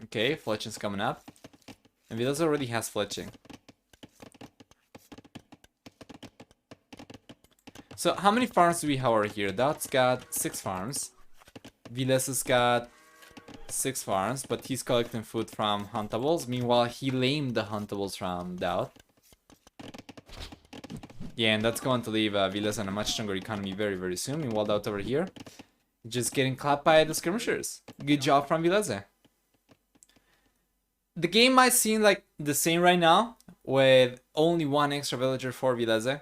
Okay, fletching's coming up. And Villese already has fletching. So how many farms do we have over here? DauT's got 6 farms. Villese's got 6 farms, but he's collecting food from huntables. Meanwhile, he lamed the huntables from DauT. Yeah, and that's going to leave Villese on a much stronger economy very, very soon. Meanwhile, DauT over here, just getting clapped by the skirmishers. Good job from Villese. The game might seem like the same right now, with only 1 extra villager for Villese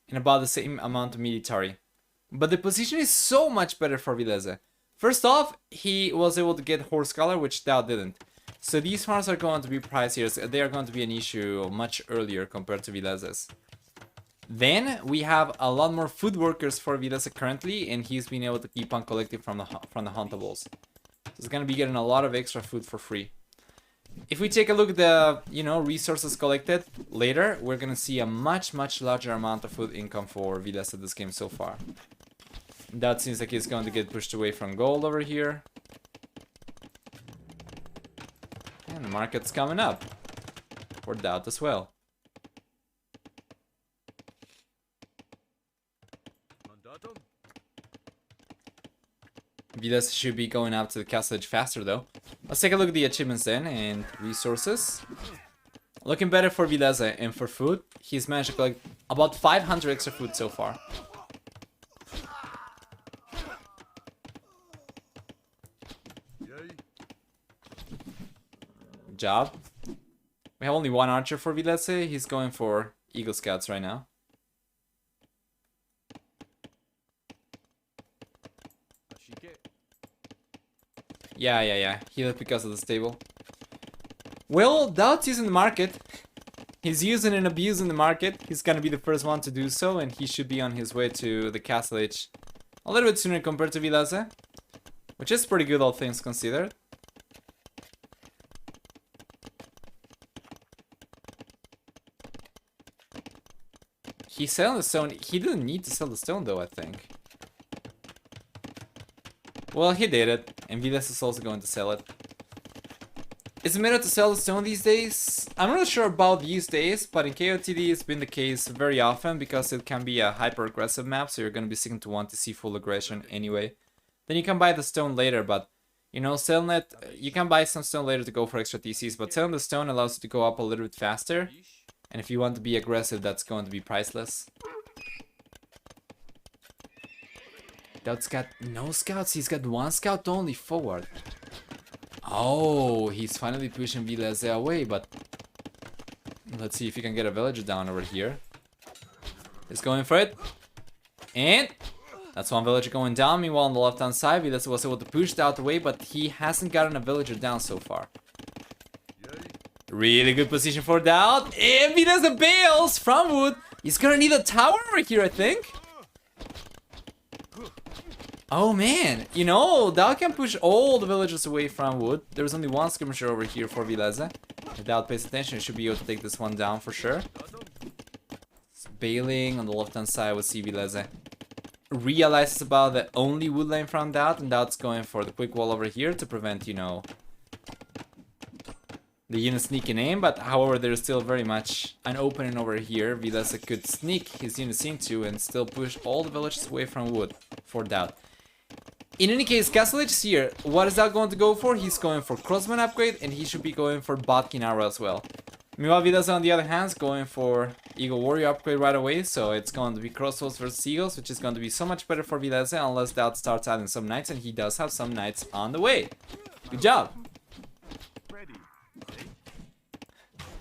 and about the same amount of military. But the position is so much better for Villese. First off, he was able to get horse color, which DauT didn't. So these farms are going to be pricier. They are going to be an issue much earlier compared to Villese's. Then we have a lot more food workers for Villese currently, and he's been able to keep on collecting from the huntables. So he's going to be getting a lot of extra food for free. If we take a look at the, resources collected later, we're gonna see a much larger amount of food income for Villese this game so far. That seems like it's going to get pushed away from gold over here. And the market's coming up for DauT as well. Villese should be going out to the castle edge faster though. Let's take a look at the achievements then, and resources. Looking better for Villese, and for food, he's managed to collect about 500 extra food so far. Good job. We have only 1 archer for Villese, he's going for Eagle Scouts right now. Yeah. He left because of the stable. Well, DauT is in the market. He's using and abusing the market. He's gonna be the first one to do so, and he should be on his way to the castle age a little bit sooner compared to Villese, which is pretty good all things considered. He's selling the stone. He didn't need to sell the stone though, I think. Well, he did it, and Villese is also going to sell it. Is it better to sell the stone these days? I'm not sure about these days, but in KOTD it's been the case very often because it can be a hyper-aggressive map, so you're going to be seeking to want to see full aggression anyway. Then you can buy the stone later, but, selling it, you can buy some stone later to go for extra TCs, but selling the stone allows you to go up a little bit faster, and if you want to be aggressive, that's going to be priceless. DauT's got no scouts, he's got 1 scout only forward. Oh, he's finally pushing Villese away, but let's see if he can get a villager down over here. He's going for it. And that's 1 villager going down. Meanwhile, on the left-hand side, Villese was able to push DauT away, but he hasn't gotten a villager down so far. Really good position for DauT. And Villese bails from wood. He's gonna need a tower over here, I think. Oh man, DauT can push all the villagers away from wood. There's only 1 skirmisher over here for Villese. If DauT pays attention, he should be able to take this one down for sure. It's bailing on the left hand side with Villese. Realizes about the only wood lane from DauT, and DauT's going for the quick wall over here to prevent, the unit sneaking in, but however, there's still very much an opening over here. Villese could sneak his units into and still push all the villages away from wood for DauT. In any case, Castle Age is here. What is DauT going to go for? He's going for Crossman upgrade, and he should be going for Botkin arrow as well. Meanwhile, Villese on the other hand is going for Eagle Warrior upgrade right away, so it's going to be crossbows versus eagles, which is going to be so much better for Villese unless DauT starts adding some knights, and he does have some knights on the way. Good job.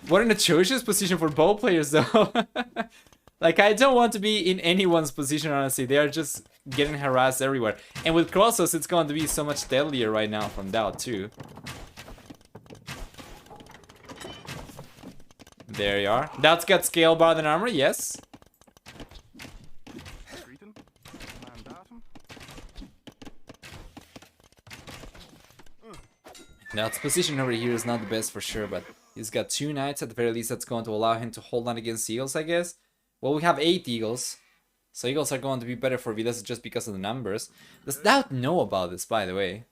What an atrocious position for bow players though. Like, I don't want to be in anyone's position, honestly. They are just getting harassed everywhere. And with crossbows, it's going to be so much deadlier right now from DauT too. There you are. DauT's got scale bar than armor, yes. DauT's position over here is not the best for sure, but he's got 2 knights at the very least. That's going to allow him to hold on against eagles, I guess. Well, we have 8 eagles, so eagles are going to be better for Villese just because of the numbers. Does DauT know about this, by the way?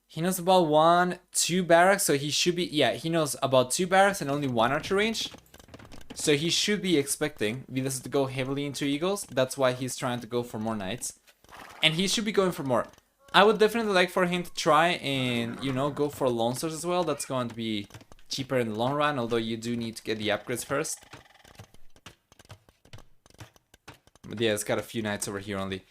He knows about 1, 2 barracks, so he should be... Yeah, he knows about 2 barracks and only 1 archer range. So he should be expecting Villese to go heavily into eagles. That's why he's trying to go for more knights. And he should be going for more. I would definitely like for him to try and, you know, go for lone swords as well. That's going to be cheaper in the long run, although you do need to get the upgrades first. But yeah, it's got a few knights over here only.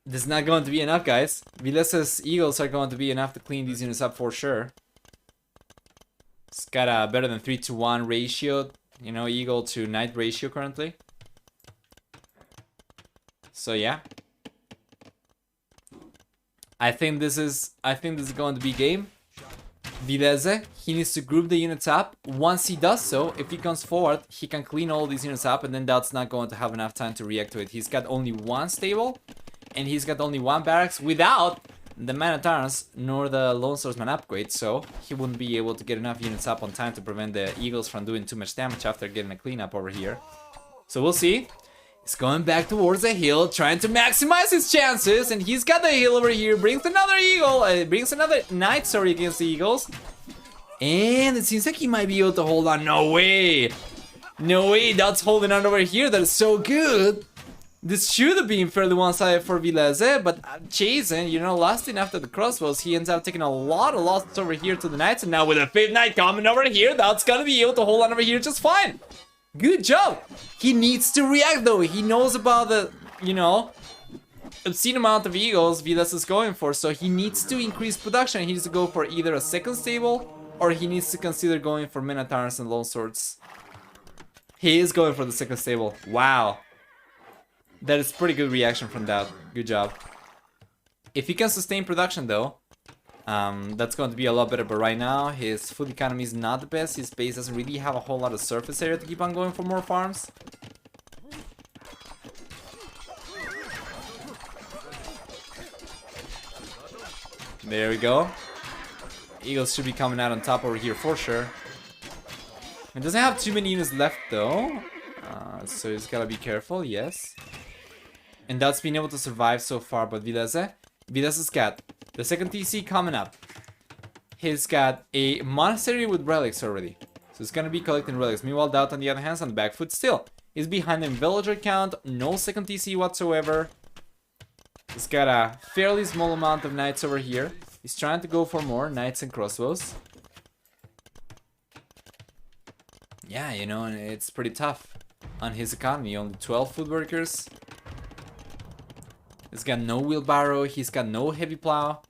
This is not going to be enough, guys. Villese's eagles are going to be enough to clean these units up for sure. It's got a better than 3-to-1 ratio, you know, eagle to knight ratio currently. So yeah. I think this is going to be game. Villese, he needs to group the units up. Once he does so, if he comes forward, he can clean all these units up, and then DauT's not going to have enough time to react to it. He's got only 1 stable, and he's got only 1 barracks without the man-at-arms nor the lone swordsman upgrade, so he wouldn't be able to get enough units up on time to prevent the eagles from doing too much damage after getting a cleanup over here. So we'll see. He's going back towards the hill, trying to maximize his chances, and he's got the hill over here, brings another eagle, brings another knight, sorry, against the eagles. And it seems like he might be able to hold on. No way! No way, DauT's holding on over here, that is so good! This should have been fairly one-sided for Villese, but Jason, you know, lasting after the crossbows, he ends up taking a lot of losses over here to the knights, and now with a 5th knight coming over here, DauT's gonna be able to hold on over here just fine. Good job! He needs to react though. He knows about the, you know, obscene amount of eagles Villese is going for, so he needs to increase production. He needs to go for either a 2nd stable, or he needs to consider going for men-at-arms and lone swords. He is going for the 2nd stable. Wow. That is pretty good reaction from DauT. Good job. If he can sustain production though, that's going to be a lot better, but right now his food economy is not the best. His base doesn't really have a whole lot of surface area to keep on going for more farms. There we go. Eagles should be coming out on top over here for sure. It doesn't have too many units left though, so he's gotta be careful, yes. And DauT's been able to survive so far, but Villese's got the 2nd TC coming up. He's got a monastery with relics already, so he's gonna be collecting relics. Meanwhile, DauT on the other hand is on the back foot still. He's behind in villager count, no 2nd TC whatsoever. He's got a fairly small amount of knights over here. He's trying to go for more knights and crossbows. Yeah, you know, it's pretty tough on his economy. Only 12 food workers. He's got no wheelbarrow. He's got no heavy plow.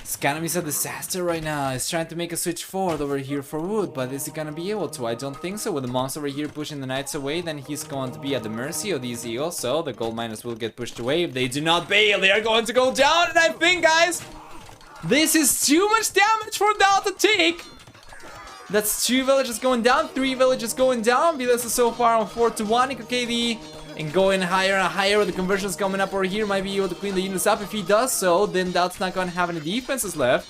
His economy is a disaster right now. He's trying to make a switch forward over here for wood, but is he gonna be able to? I don't think so. With the monks over here pushing the knights away, then he's going to be at the mercy of these eagles, so the gold miners will get pushed away. If they do not bail, they are going to go down, and I think, guys, this is too much damage for DauT to take. That's 2 villages going down, 3 villages going down. Villese is so far on 4-to-1 KD. And going higher and higher with the conversions coming up over here, might be able to clean the units up. If he does so, then DauT's not going to have any defenses left.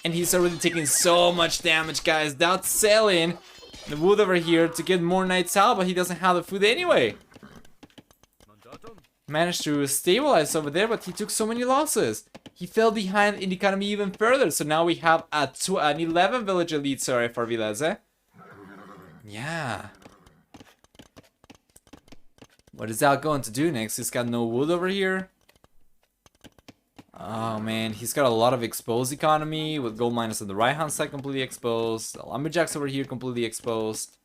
And he's already taking so much damage, guys. DauT's selling the wood over here to get more knights out, but he doesn't have the food anyway. Managed to stabilize over there, but he took so many losses. he fell behind in the economy even further. So now we have an 11 villager lead, sorry, for Villese. Yeah. What is that going to do next? He's got no wood over here. Oh man, he's got a lot of exposed economy with gold miners on the right hand side completely exposed. The lumberjacks over here completely exposed.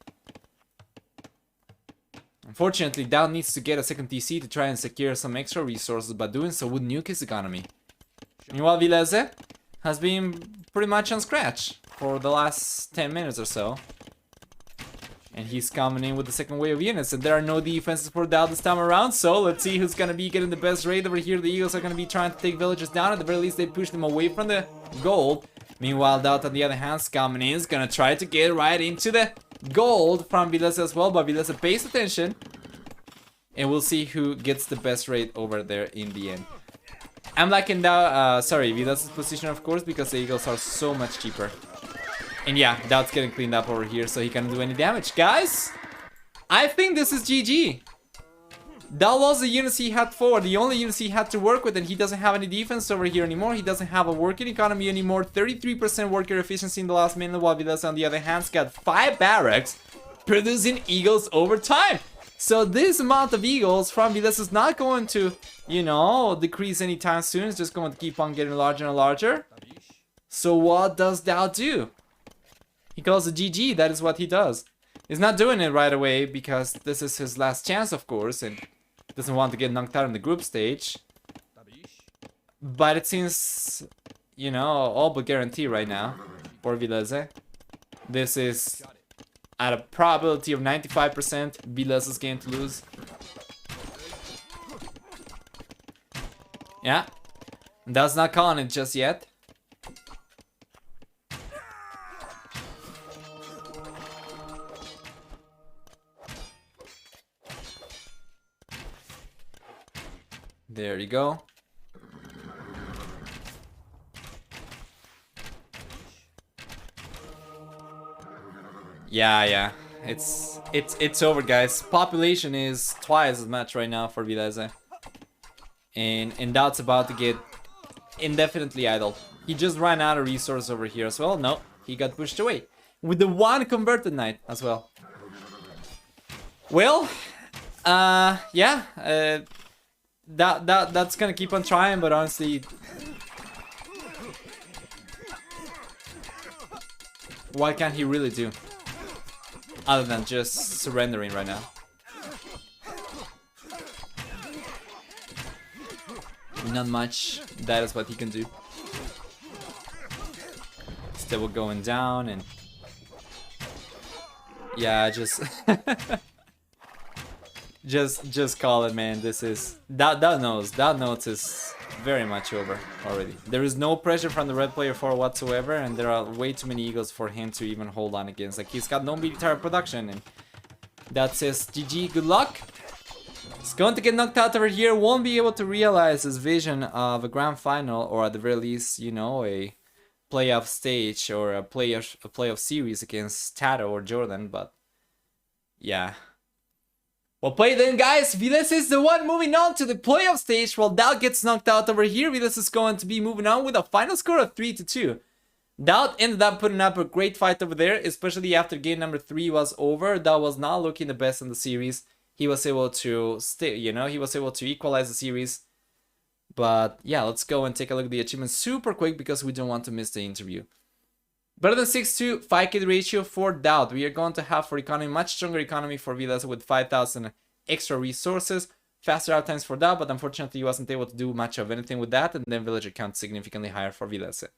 Unfortunately, DauT needs to get a second TC to try and secure some extra resources, but doing so would nuke his economy. Meanwhile, Villese has been pretty much on scratch for the last 10 minutes or so. And he's coming in with the second wave of units, and there are no defenses for DauT this time around, so let's see who's gonna be getting the best raid over here. The Eagles are gonna be trying to take villagers down. At the very least, they push them away from the gold. Meanwhile, DauT on the other hand is coming in, is gonna try to get right into the gold from Villese as well, but Villese pays attention. And we'll see who gets the best raid over there in the end. I'm liking Villese's position, of course, because the Eagles are so much cheaper. And yeah, DauT's getting cleaned up over here, so he can't do any damage. Guys, I think this is GG. DauT lost the units he had forward, the only units he had to work with, and he doesn't have any defense over here anymore. He doesn't have a working economy anymore. 33% worker efficiency in the last minute, while Villese on the other hand has got 5 barracks producing Eagles over time. So this amount of Eagles from Villese is not going to, you know, decrease anytime soon. It's just going to keep on getting larger and larger. So what does DauT do? He calls it GG, that is what he does. He's not doing it right away because this is his last chance, of course, and doesn't want to get knocked out in the group stage. But it seems, you know, all but guarantee right now for Villese. This is at a probability of 95% Villese's game to lose. Yeah, DauT's not calling it just yet. There you go. Yeah. It's over, guys. Population is twice as much right now for Villese. And DauT's about to get indefinitely idle. He just ran out of resources over here as well. No, he got pushed away. With the one converted knight as well. Well, yeah. That's gonna keep on trying, but honestly, what can he really do other than just surrendering right now? Not much. That is what he can do. Still going down, and yeah, just just call it, man. This is DauT knows is very much over already. There is no pressure from the red player for whatsoever, and there are way too many Eagles for him to even hold on against. Like, he's got no military production, and that says GG, good luck. He's going to get knocked out over here, won't be able to realize his vision of a grand final, or at the very least, you know, a playoff stage or a playoff series against Tato or Jordan, but yeah. Well played then, guys. Villese is the one moving on to the playoff stage, while DauT gets knocked out over here. Villese is going to be moving on with a final score of 3-2. DauT ended up putting up a great fight over there, especially after game number 3 was over. DauT was not looking the best in the series. He was able to stay, you know, he was able to equalize the series. But yeah, let's go and take a look at the achievements super quick because we don't want to miss the interview. Better than 6-2, 5k ratio for DauT. We are going to have for economy, much stronger economy for Villese with 5,000 extra resources. Faster out times for DauT, but unfortunately he wasn't able to do much of anything with that. And then villager count significantly higher for Villese.